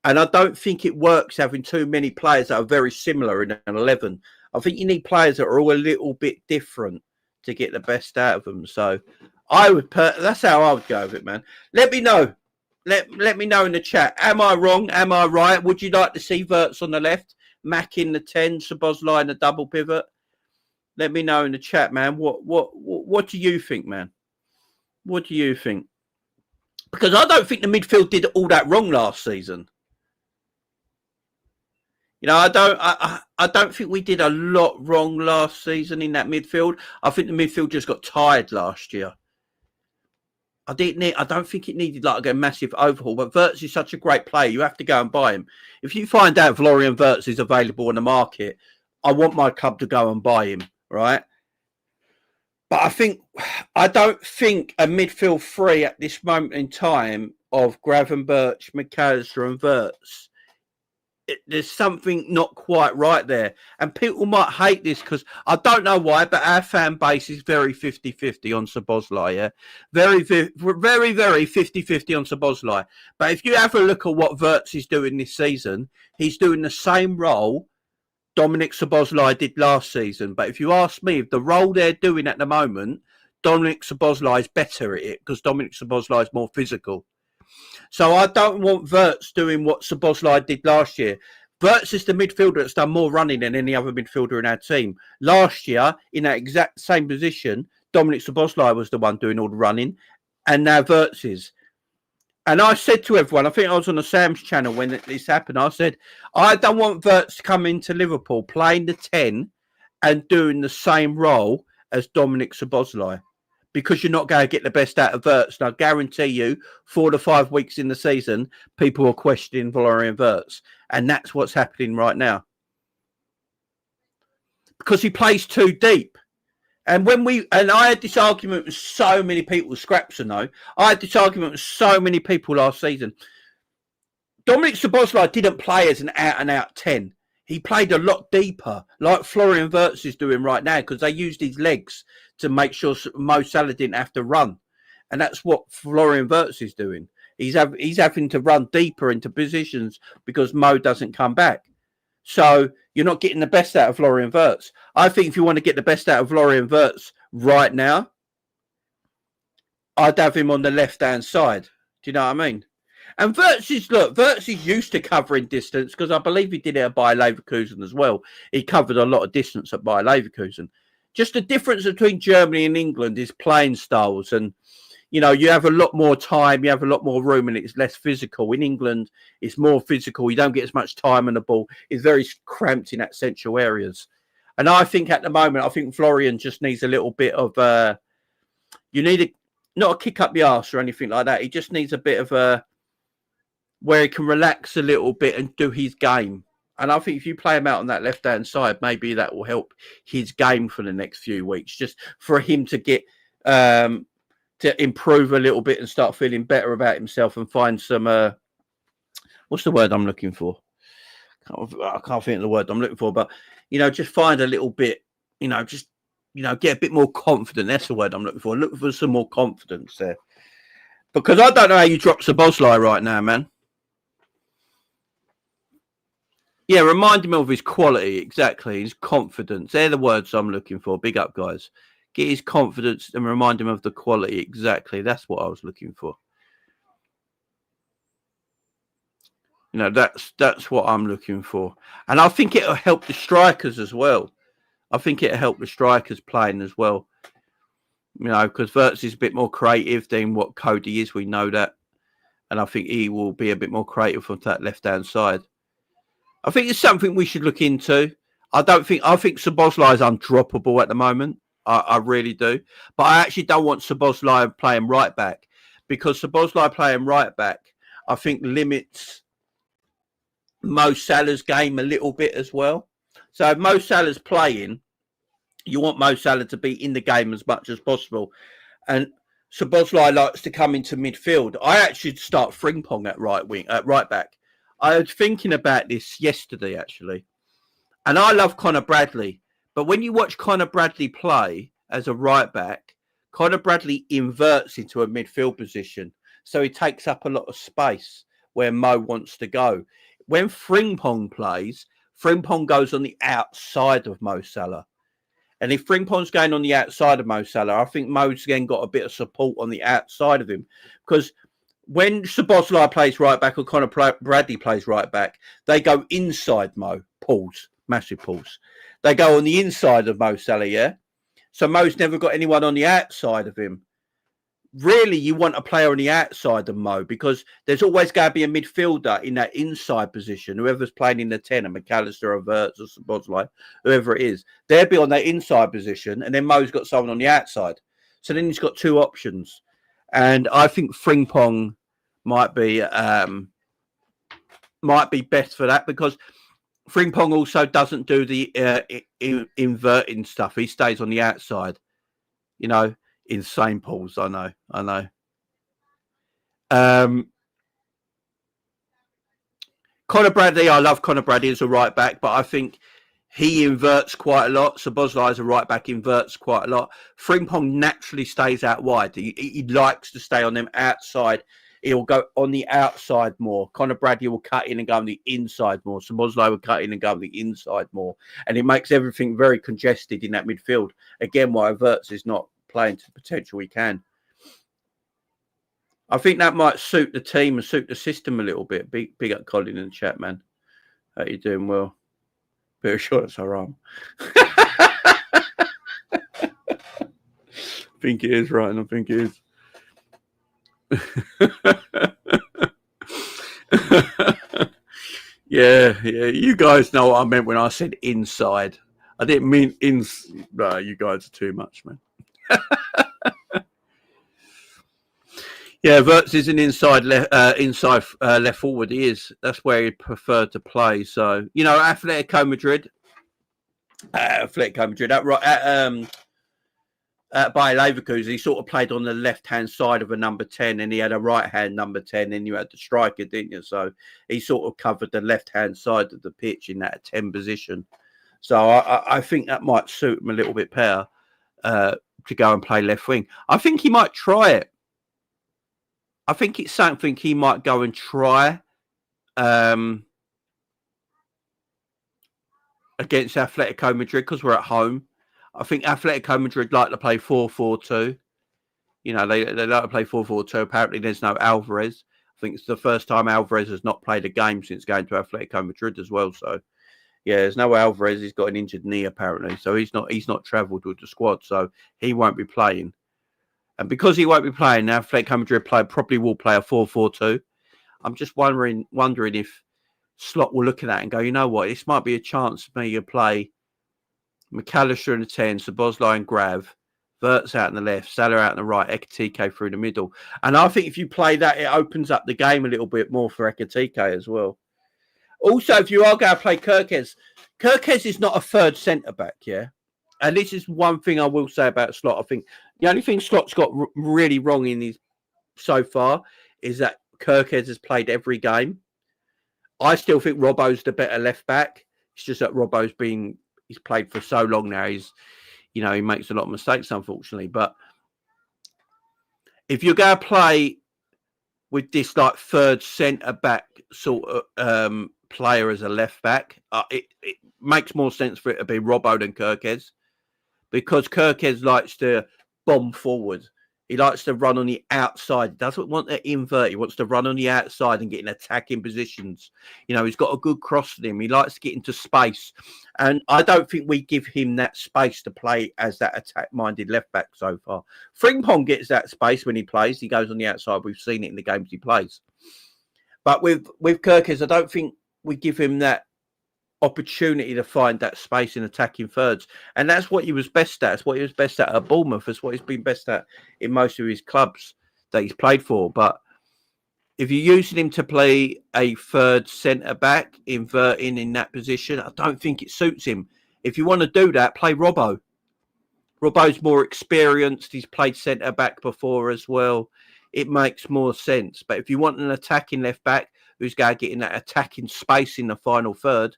And I don't think it works having too many players that are very similar in an 11. I think you need players that are all a little bit different to get the best out of them. So that's how I would go with it, man. Let me know. Let me know in the chat. Am I wrong? Am I right? Would you like to see Wirtz on the left, Mac in the 10, Szoboszlai in the double pivot? Let me know in the chat, man. What do you think, man? What do you think? Because I don't think the midfield did all that wrong last season. You know, I don't think we did a lot wrong last season in that midfield. I think the midfield just got tired last year. I don't think it needed like a massive overhaul, but Wirtz is such a great player. You have to go and buy him. If you find out Florian Wirtz is available on the market, I want my club to go and buy him, right? But I don't think a midfield three at this moment in time of Gravenberch, McAllister and Wirtz, there's something not quite right there. And people might hate this because I don't know why, but our fan base is very 50-50 on Szoboszlai, yeah? Very, very, very 50-50 on Szoboszlai. But if you have a look at what Wirtz is doing this season, he's doing the same role Dominic Szoboszlai did last season. But if you ask me, the role they're doing at the moment, Dominic Szoboszlai is better at it because Dominic Szoboszlai is more physical. So I don't want Wirtz doing what Szoboszlai did last year. Wirtz is the midfielder that's done more running than any other midfielder in our team. Last year, in that exact same position, Dominic Szoboszlai was the one doing all the running, and now Wirtz is. And I said to everyone, I think I was on the Sam's channel when this happened, I said, I don't want Wirtz to come into Liverpool playing the 10 and doing the same role as Dominic Szoboszlai. Because you're not going to get the best out of Wirtz. And I guarantee you, 4 to 5 weeks in the season, people are questioning Florian Wirtz. And that's what's happening right now. Because he plays too deep. And I had this argument with so many people, Scraps and I had this argument with so many people last season. Dominic Szoboszlai didn't play as an out-and-out 10. He played a lot deeper, like Florian Wirtz is doing right now, because they used his legs to make sure Mo Salah didn't have to run. And that's what Florian Wirtz is doing. He's having to run deeper into positions because Mo doesn't come back. So you're not getting the best out of Florian Wirtz. I think if you want to get the best out of Florian Wirtz right now, I'd have him on the left-hand side. Do you know what I mean? And Wirtz is used to covering distance because I believe he did it at Bayer Leverkusen as well. He covered a lot of distance at Bayer Leverkusen. Just the difference between Germany and England is playing styles. And, you know, you have a lot more time, you have a lot more room, and it's less physical. In England, it's more physical. You don't get as much time on the ball. It's very cramped in that central areas. And I think at the moment, I think Florian just needs a little bit of, not a kick up the arse or anything like that. He just needs a bit of where he can relax a little bit and do his game. And I think if you play him out on that left-hand side, maybe that will help his game for the next few weeks, just for him to get to improve a little bit and start feeling better about himself and find some, what's the word I'm looking for? I can't think of the word I'm looking for, but, you know, just find a little bit, you know, just, you know, get a bit more confident. That's the word I'm looking for. Look for some more confidence there. Because I don't know how you drop Szoboszlai right now, man. Yeah, remind him of his quality, exactly, his confidence. They're the words I'm looking for. Big up, guys. Get his confidence and remind him of the quality, exactly. That's what I was looking for. You know, that's what I'm looking for. And I think it'll help the strikers as well. I think it'll help the strikers playing as well. You know, because Wirtz is a bit more creative than what Cody is. We know that. And I think he will be a bit more creative on that left-hand side. I think it's something we should look into. I think Szoboszlai is undroppable at the moment. I really do. But I actually don't want Szoboszlai playing right back, because Szoboszlai playing right back, I think, limits Mo Salah's game a little bit as well. So if Mo Salah's playing, you want Mo Salah to be in the game as much as possible. And Szoboszlai likes to come into midfield. I actually start Frimpong at right back. I was thinking about this yesterday, actually. And I love Conor Bradley. But when you watch Conor Bradley play as a right back, Conor Bradley inverts into a midfield position. So he takes up a lot of space where Mo wants to go. When Frimpong plays, Frimpong goes on the outside of Mo Salah. And if Frimpong's going on the outside of Mo Salah, I think Mo's then got a bit of support on the outside of him. Because when Szoboszlai plays right back or Conor Bradley plays right back, they go inside Mo. Pause. Massive pause. They go on the inside of Mo Salah, yeah? So Mo's never got anyone on the outside of him. Really, you want a player on the outside of Mo, because there's always going to be a midfielder in that inside position. Whoever's playing in the 10, a McAllister or Verts or Szoboszlai, whoever it is, they'll be on that inside position, and then Mo's got someone on the outside. So then he's got two options. And I think Frimpong might be best for that, because Frimpong also doesn't do the inverting stuff. He stays on the outside. You know, insane pause. I know. Conor Bradley, I love Conor Bradley as a right back, but I think he inverts quite a lot. Szoboszlai as a right back inverts quite a lot. Frimpong naturally stays out wide. He likes to stay on them outside. He'll go on the outside more. Conor Bradley will cut in and go on the inside more. Szoboszlai will cut in and go on the inside more. And it makes everything very congested in that midfield. Again, why Verts is not playing to the potential he can. I think that might suit the team and suit the system a little bit. Big up Colin in the chat, man. How you doing? Well, very sure that's haram. I think it is, right? And I think it is. yeah, you guys know what I meant when I said inside. I didn't mean no, you guys are too much, man. Yeah, Verts is an inside left forward. He is. That's where he preferred to play. So, you know, Atletico Madrid at Bayer Leverkusen, he sort of played on the left-hand side of a number 10, and he had a right-hand number 10, and you had the striker, didn't you? So he sort of covered the left-hand side of the pitch in that 10 position. So I think that might suit him a little bit better to go and play left wing. I think he might try it. I think it's something he might go and try against Atletico Madrid, because we're at home. I think Atletico Madrid like to play 4-4-2. You know, they like to play 4-4-2. Apparently, there's no Alvarez. I think it's the first time Alvarez has not played a game since going to Atletico Madrid as well. So, yeah, there's no Alvarez. He's got an injured knee, apparently. So he's not travelled with the squad. So he won't be playing. And because he won't be playing, now Atletico Madrid probably will play a 4-4-2. I'm just wondering if Slot will look at that and go, you know what, this might be a chance for me to play McAllister in the 10, Szoboszlai and Grav, Verts out on the left, Salah out on the right, Ekitike through the middle. And I think if you play that, it opens up the game a little bit more for Ekitike as well. Also, if you are going to play Kerkez is not a third centre-back, yeah? And this is one thing I will say about Slot. I think the only thing Slot's got really wrong in his so far is that Kerkez has played every game. I still think Robbo's the better left-back. It's just that he's played for so long now. He makes a lot of mistakes, unfortunately. But if you're going to play with this like third centre back sort of player as a left back, it makes more sense for it to be Robbo than Kerkez, because Kerkez likes to bomb forward. He likes to run on the outside. He doesn't want to invert. He wants to run on the outside and get in attacking positions. You know, he's got a good cross to him. He likes to get into space. And I don't think we give him that space to play as that attack-minded left-back so far. Frimpong gets that space when he plays. He goes on the outside. We've seen it in the games he plays. But with Kerkez, I don't think we give him that opportunity to find that space in attacking thirds. And that's what he was best at. That's what he was best at Bournemouth. That's what he's been best at in most of his clubs that he's played for. But if you're using him to play a third centre-back, inverting in that position, I don't think it suits him. If you want to do that, play Robbo. Robbo's more experienced. He's played centre-back before as well. It makes more sense. But if you want an attacking left-back who's going to get in that attacking space in the final third,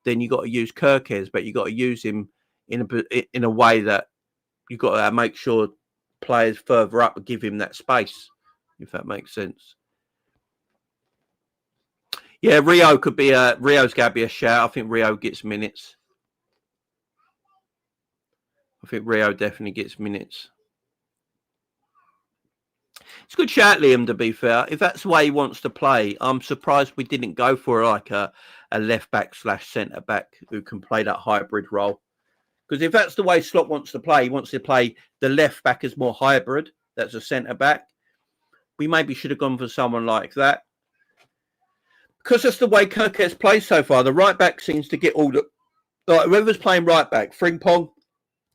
then you've got to use Kirkes, but you've got to use him in a way that you've got to make sure players further up give him that space, if that makes sense. Yeah, Rio could be Rio's going to be a shout. I think Rio gets minutes. I think Rio definitely gets minutes. It's a good shout, Liam, to be fair. If that's the way he wants to play, I'm surprised we didn't go for like a left-back / centre-back who can play that hybrid role. Because if that's the way Slot wants to play, he wants to play the left-back as more hybrid. That's a centre-back. We maybe should have gone for someone like that. Because that's the way Kirkes plays so far. The right-back seems to get all the... Like, whoever's playing right-back, Frimpong,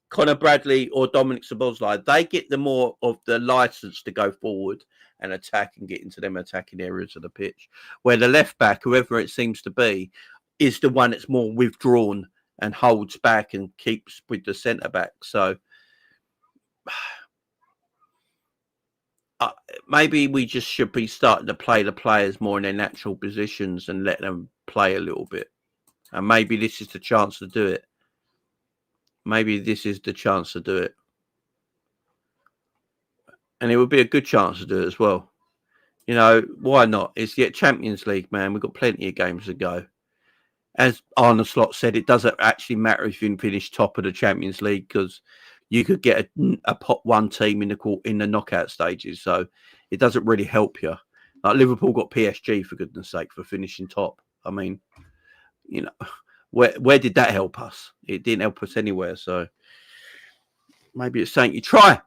Connor Bradley or Dominic Szoboszlai, they get the more of the license to go forward and attack and get into them attacking areas of the pitch. Where the left-back, whoever it seems to be, is the one that's more withdrawn and holds back and keeps with the centre-back. So... maybe we just should be starting to play the players more in their natural positions and let them play a little bit. And maybe this is the chance to do it. Maybe this is the chance to do it. And it would be a good chance to do it as well. You know, why not? It's the Champions League, man. We've got plenty of games to go. As Arne Slot said, it doesn't actually matter if you finish top of the Champions League because you could get a pot one team in the knockout stages. So it doesn't really help you. Like Liverpool got PSG, for goodness sake, for finishing top. I mean, you know, where did that help us? It didn't help us anywhere. So maybe it's something you try.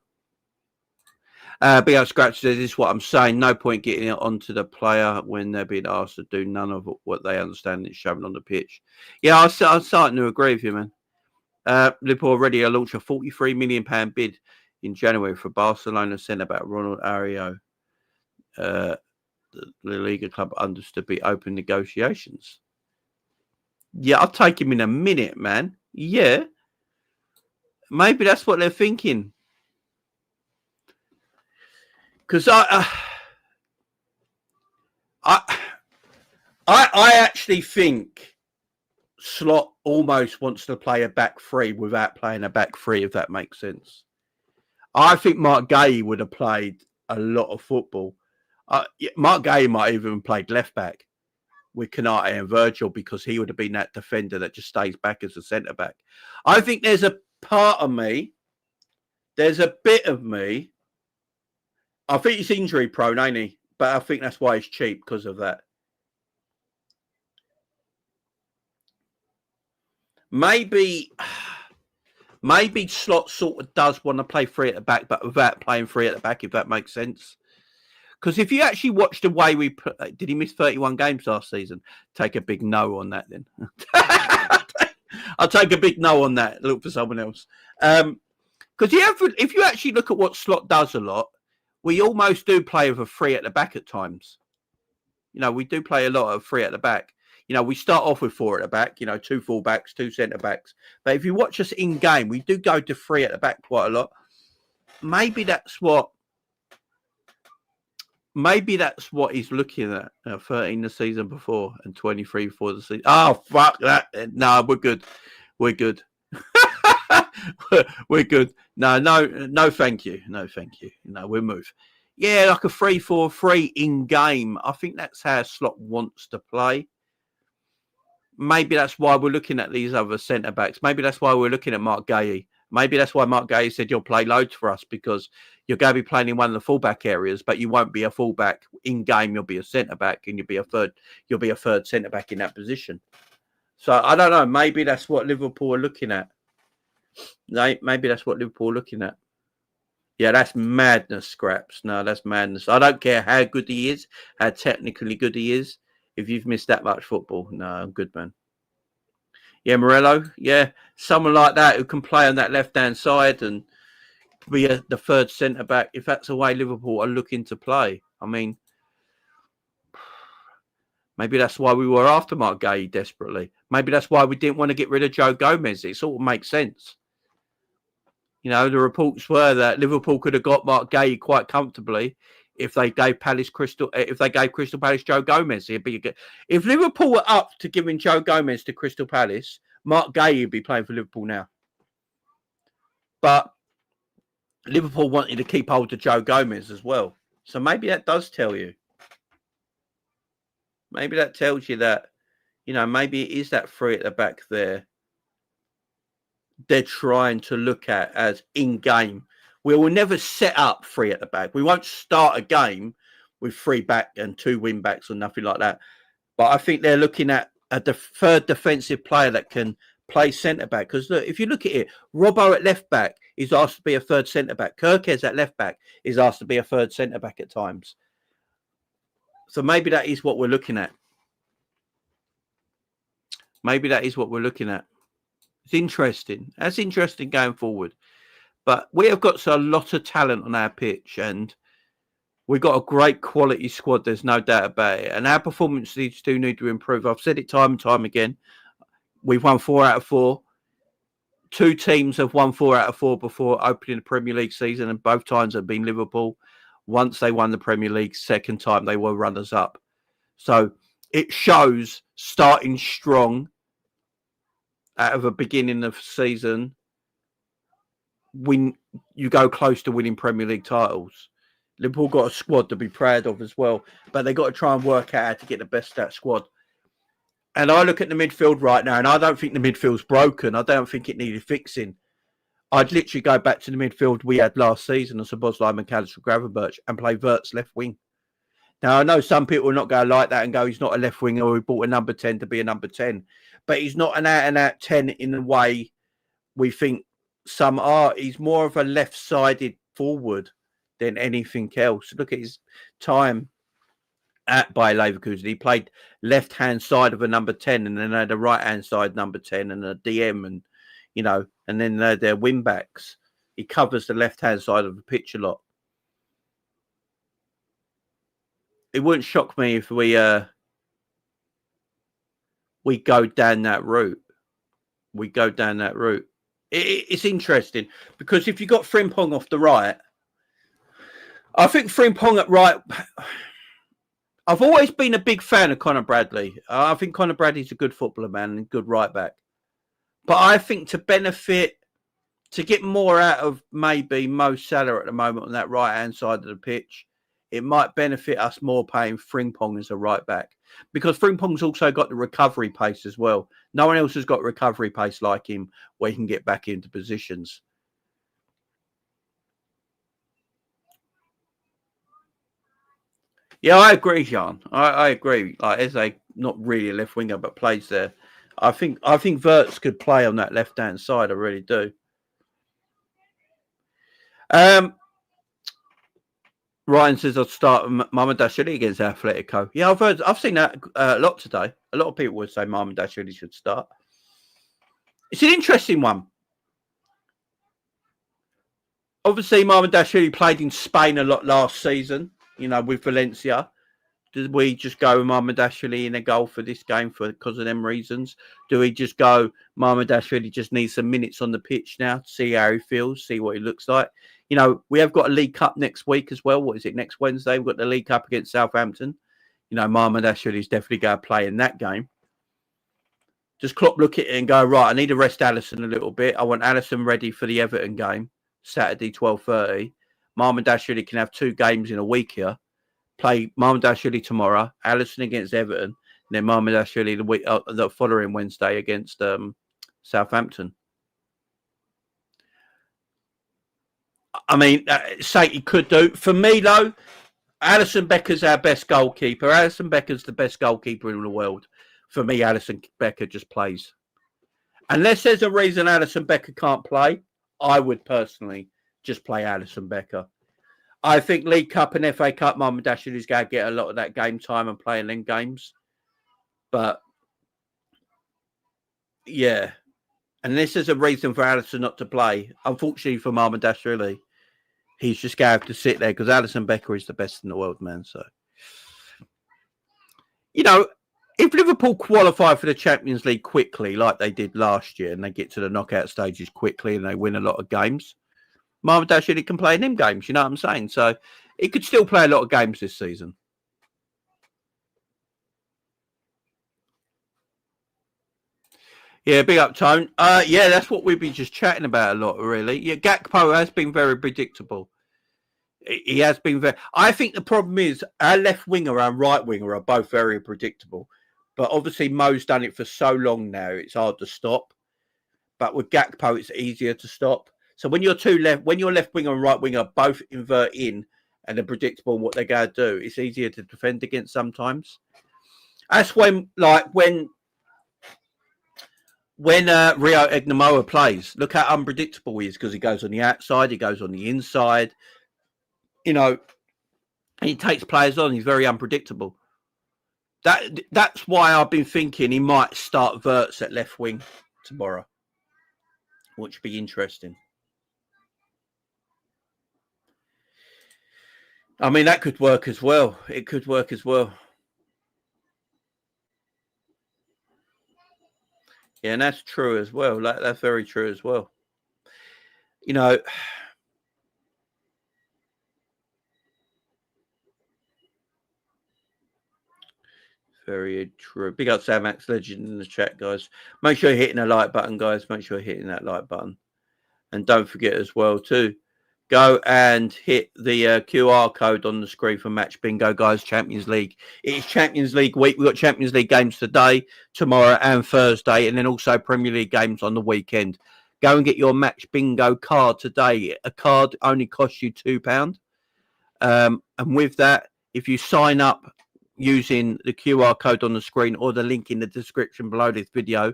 BL Scratch says, this is what I'm saying. No point getting it onto the player when they're being asked to do none of what they understand is shown on the pitch. Yeah, I'm starting to agree with you, man. Liverpool already launched a £43 million bid in January for Barcelona centre-back Ronald Ario. The Liga club understood be open negotiations. Yeah, I'll take him in a minute, man. Yeah. Maybe that's what they're thinking. Because I actually think Slot almost wants to play a back three without playing a back three, if that makes sense. I think Mark Gay would have played a lot of football. Mark Gay might even have played left back with Kanate and Virgil because he would have been that defender that just stays back as a centre back. I think there's a part of me, there's a bit of me. I think he's injury prone, ain't he? But I think that's why he's cheap because of that. Maybe Slot sort of does want to play three at the back, but without playing three at the back, if that makes sense. Because if you actually watch the way we put, did he miss 31 games last season? Take a big no on that then. I'll take a big no on that. Look for someone else. Because if you actually look at what Slot does a lot, we almost do play with a three at the back at times. You know, we do play a lot of three at the back. You know, we start off with four at the back, you know, two full backs, two centre backs. But if you watch us in game, we do go to three at the back quite a lot. Maybe that's what he's looking at. 13 the season before and 23 for the season. Oh, fuck that. No, we're good. We're good. We're good. No, thank you. No, thank you. No, we'll move. Yeah, like a 3-4-3 in game. I think that's how Slot wants to play. Maybe that's why we're looking at these other centre backs. Maybe that's why we're looking at Mark Gay. Maybe that's why Mark Gay said you'll play loads for us because you're going to be playing in one of the fullback areas, but you won't be a fullback in game. You'll be a centre back, and you'll be a third centre back in that position. So I don't know. Maybe that's what Liverpool are looking at. Maybe that's what Liverpool are looking at. Yeah, that's madness, Scraps. No, that's madness. I don't care how good he is, how technically good he is. If you've missed that much football, no, I'm good, man. Yeah, Morello. Yeah, someone like that who can play on that left-hand side and be the third centre-back, if that's the way Liverpool are looking to play. I mean, maybe that's why we were after Mark Gay desperately. Maybe that's why we didn't want to get rid of Joe Gomez. It sort of makes sense. You know, the reports were that Liverpool could have got Mark Gay quite comfortably if they gave Crystal Palace Joe Gomez. It'd be if Liverpool were up to giving Joe Gomez to Crystal Palace, Mark Gay would be playing for Liverpool now. But Liverpool wanted to keep hold of Joe Gomez as well. So maybe that does tell you. Maybe that tells you that, you know, maybe it is that three at the back there they're trying to look at as in-game. We will never set up three at the back. We won't start a game with three back and two wing-backs or nothing like that. But I think they're looking at a third defensive player that can play centre-back. Because look, if you look at it, Robbo at left-back is asked to be a third centre-back. Kirkes at left-back is asked to be a third centre-back at times. So maybe that is what we're looking at. Maybe that is what we're looking at. It's interesting. That's interesting going forward. But we have got a lot of talent on our pitch and we've got a great quality squad. There's no doubt about it. And our performances do need to improve. I've said it time and time again. We've won 4 out of 4. 2 teams have won 4 out of 4 before opening the Premier League season, and both times have been Liverpool. Once they won the Premier League, second time they were runners-up. So it shows starting strong out of a beginning of season, you go close to winning Premier League titles. Liverpool got a squad to be proud of as well, but they got to try and work out how to get the best of that squad. And I look at the midfield right now, and I don't think the midfield's broken. I don't think it needed fixing. I'd literally go back to the midfield we had last season as Szoboszlai, McAllister, Gravenberch, and play Wirtz left wing. Now, I know some people are not going to like that and go, he's not a left winger, or we bought a number 10 to be a number 10. But he's not an out-and-out 10 in the way we think some are. He's more of a left-sided forward than anything else. Look at his time at Bayer Leverkusen. He played left-hand side of a number 10 and then had a right-hand side number 10 and a DM and, you know, and then their wing-backs. He covers the left-hand side of the pitch a lot. It wouldn't shock me if we go down that route. We go down that route. It's interesting because if you got Frimpong off the right, I think Frimpong at right. I've always been a big fan of Conor Bradley. I think Conor Bradley's a good footballer, man, and a good right back. But I think to get more out of maybe Mo Salah at the moment on that right-hand side of the pitch, it might benefit us more paying Frimpong as a right back. Because Frimpong's also got the recovery pace as well. No one else has got recovery pace like him where he can get back into positions. Yeah, I agree, Jan. I agree. Like Eze, not really a left winger, but plays there. I think Wirtz could play on that left-hand side. I really do. Ryan says I'd start Mamardashvili against Atletico. Yeah, I've seen that a lot today. A lot of people would say Mamardashvili should start. It's an interesting one. Obviously, Mamardashvili played in Spain a lot last season, you know, with Valencia. Did we just go Mamardashvili in a goal for this game because of them reasons? Do we just go Mamardashvili just needs some minutes on the pitch now to see how he feels, see what he looks like? You know, we have got a League Cup next week as well. What is it, next Wednesday? We've got the League Cup against Southampton. You know, Mamardashvili is definitely going to play in that game. Does Klopp look at it and go, right, I need to rest Alisson a little bit. I want Alisson ready for the Everton game, Saturday, 12:30. Mamardashvili can have 2 games in a week here. Play Mamardashvili tomorrow, Alisson against Everton, and then Mamardashvili the following Wednesday against Southampton. I mean, say he could do. For me, though, Alisson Becker's our best goalkeeper. Alisson Becker's the best goalkeeper in the world. For me, Alisson Becker just plays. Unless there's a reason Alisson Becker can't play, I would personally just play Alisson Becker. I think League Cup and FA Cup, Mamardashvili is going to get a lot of that game time and playing them games. But Yeah. And this is a reason for Alisson not to play. Unfortunately for Mahmoud, he's just going to have to sit there because Alisson Becker is the best in the world, man. So, you know, if Liverpool qualify for the Champions League quickly, like they did last year, and they get to the knockout stages quickly and they win a lot of games, Mahmoud can play in them games. You know what I'm saying? So he could still play a lot of games this season. Yeah, big up, Tone. Yeah, that's what we've been just chatting about a lot, really. Yeah, Gakpo has been very predictable. He has been very... I think the problem is our left winger and right winger are both very predictable. But obviously, Mo's done it for so long now, it's hard to stop. But with Gakpo, it's easier to stop. So when your left winger and right winger both invert in and are predictable in what they're going to do, it's easier to defend against sometimes. That's when Rio Egnamoa plays, look how unpredictable he is because he goes on the outside, he goes on the inside, you know, and he takes players on. He's very unpredictable. That's why I've been thinking he might start Wirtz at left wing tomorrow, which would be interesting. I mean, that could work as well. It could work as well. Yeah, and that's true as well. That's very true as well. You know, very true. Big up Sam Max Legend in the chat, guys. Make sure you're hitting the like button, guys. Make sure you're hitting that like button. And don't forget as well, too, go and hit the QR code on the screen for Match Bingo, guys. Champions League. It is Champions League week. We've got Champions League games today, tomorrow, and Thursday, and then also Premier League games on the weekend. Go and get your Match Bingo card today. A card only costs you £2. And with that, if you sign up using the QR code on the screen or the link in the description below this video,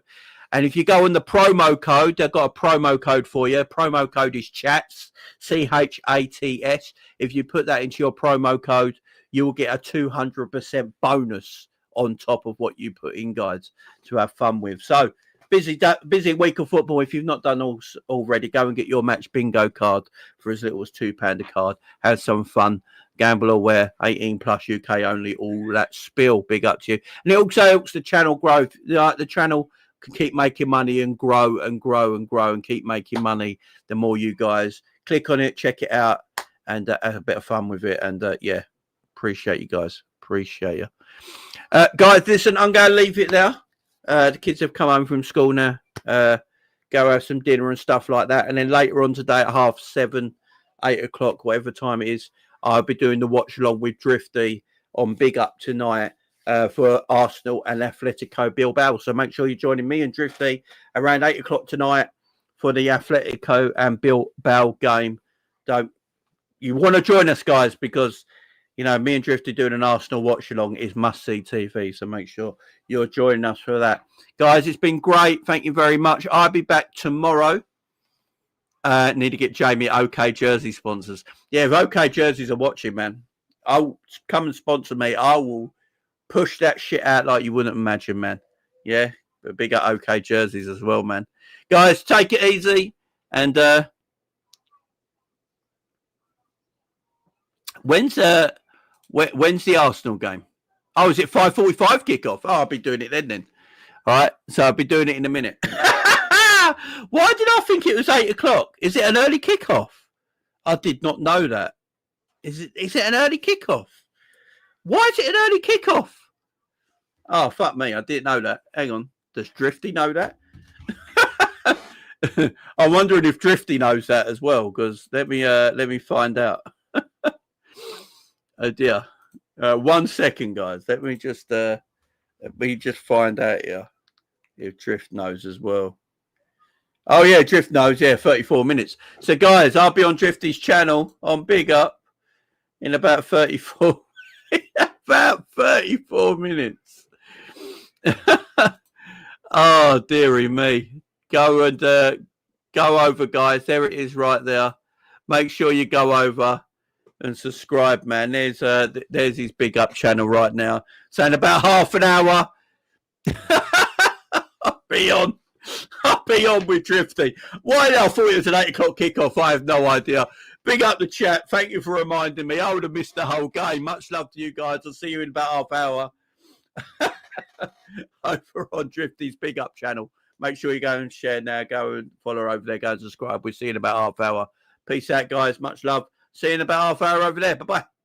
and if you go on the promo code, they've got a promo code for you. Promo code is CHATS, CHATS. If you put that into your promo code, you will get a 200% bonus on top of what you put in, guys, to have fun with. So, busy week of football. If you've not done already, go and get your Match Bingo card for as little as £2 a card. Have some fun. Gamble aware, 18 plus, UK only, all that spiel. Big up to you. And it also helps the channel grow. The channel can keep making money and grow and grow and grow and keep making money. The more you guys click on it, check it out, and have a bit of fun with it. And yeah, appreciate you guys. Appreciate you. Guys, listen, I'm going to leave it there. The kids have come home from school now. Go have some dinner and stuff like that. And then later on today at 7:30, 8 o'clock, whatever time it is, I'll be doing the watch along with Drifty on Big Up tonight for Arsenal and Atletico Bilbao. So make sure you're joining me and Drifty around 8 o'clock tonight for the Atletico and Bilbao game. You want to join us, guys, because, you know, me and Drifty doing an Arsenal watch along is must-see TV. So make sure you're joining us for that. Guys, it's been great. Thank you very much. I'll be back tomorrow. Need to get Jamie OK Jersey sponsors. Yeah, if OK Jerseys are watching, man, I'll come and sponsor me. I will push that shit out like you wouldn't imagine, man. Yeah, but big up OK Jerseys as well, man. Guys, take it easy. And when's the Arsenal game? Oh, is it 5:45 kickoff? Oh, I'll be doing it then. All right, so I'll be doing it in a minute. Why did I think it was 8 o'clock? Is it an early kickoff? I did not know that. Is it an early kickoff? Why is it an early kickoff? Oh, fuck me. I didn't know that. Hang on. Does Drifty know that? I'm wondering if Drifty knows that as well, because let me find out. Oh dear. 1 second, guys. Let me just find out here if Drift knows as well. Oh yeah, Drift knows. Yeah, 34 minutes. So guys, I'll be on Drifty's channel on Big Up in about 34 minutes. Oh dearie me. Go over, guys. There it is right there. Make sure you go over and subscribe, man. There's his Big Up channel right now. So in about half an hour, I'll be on. I'll be on with Drifty. Why I thought it was an 8 o'clock kickoff, I have no idea. Big up the chat. Thank you for reminding me. I would have missed the whole game. Much love to you guys. I'll see you in about half hour. Over on Drifty's Big Up channel. Make sure you go and share now. Go and follow over there. Go and subscribe. We'll see you in about half hour. Peace out, guys. Much love. See you in about half hour over there. Bye-bye.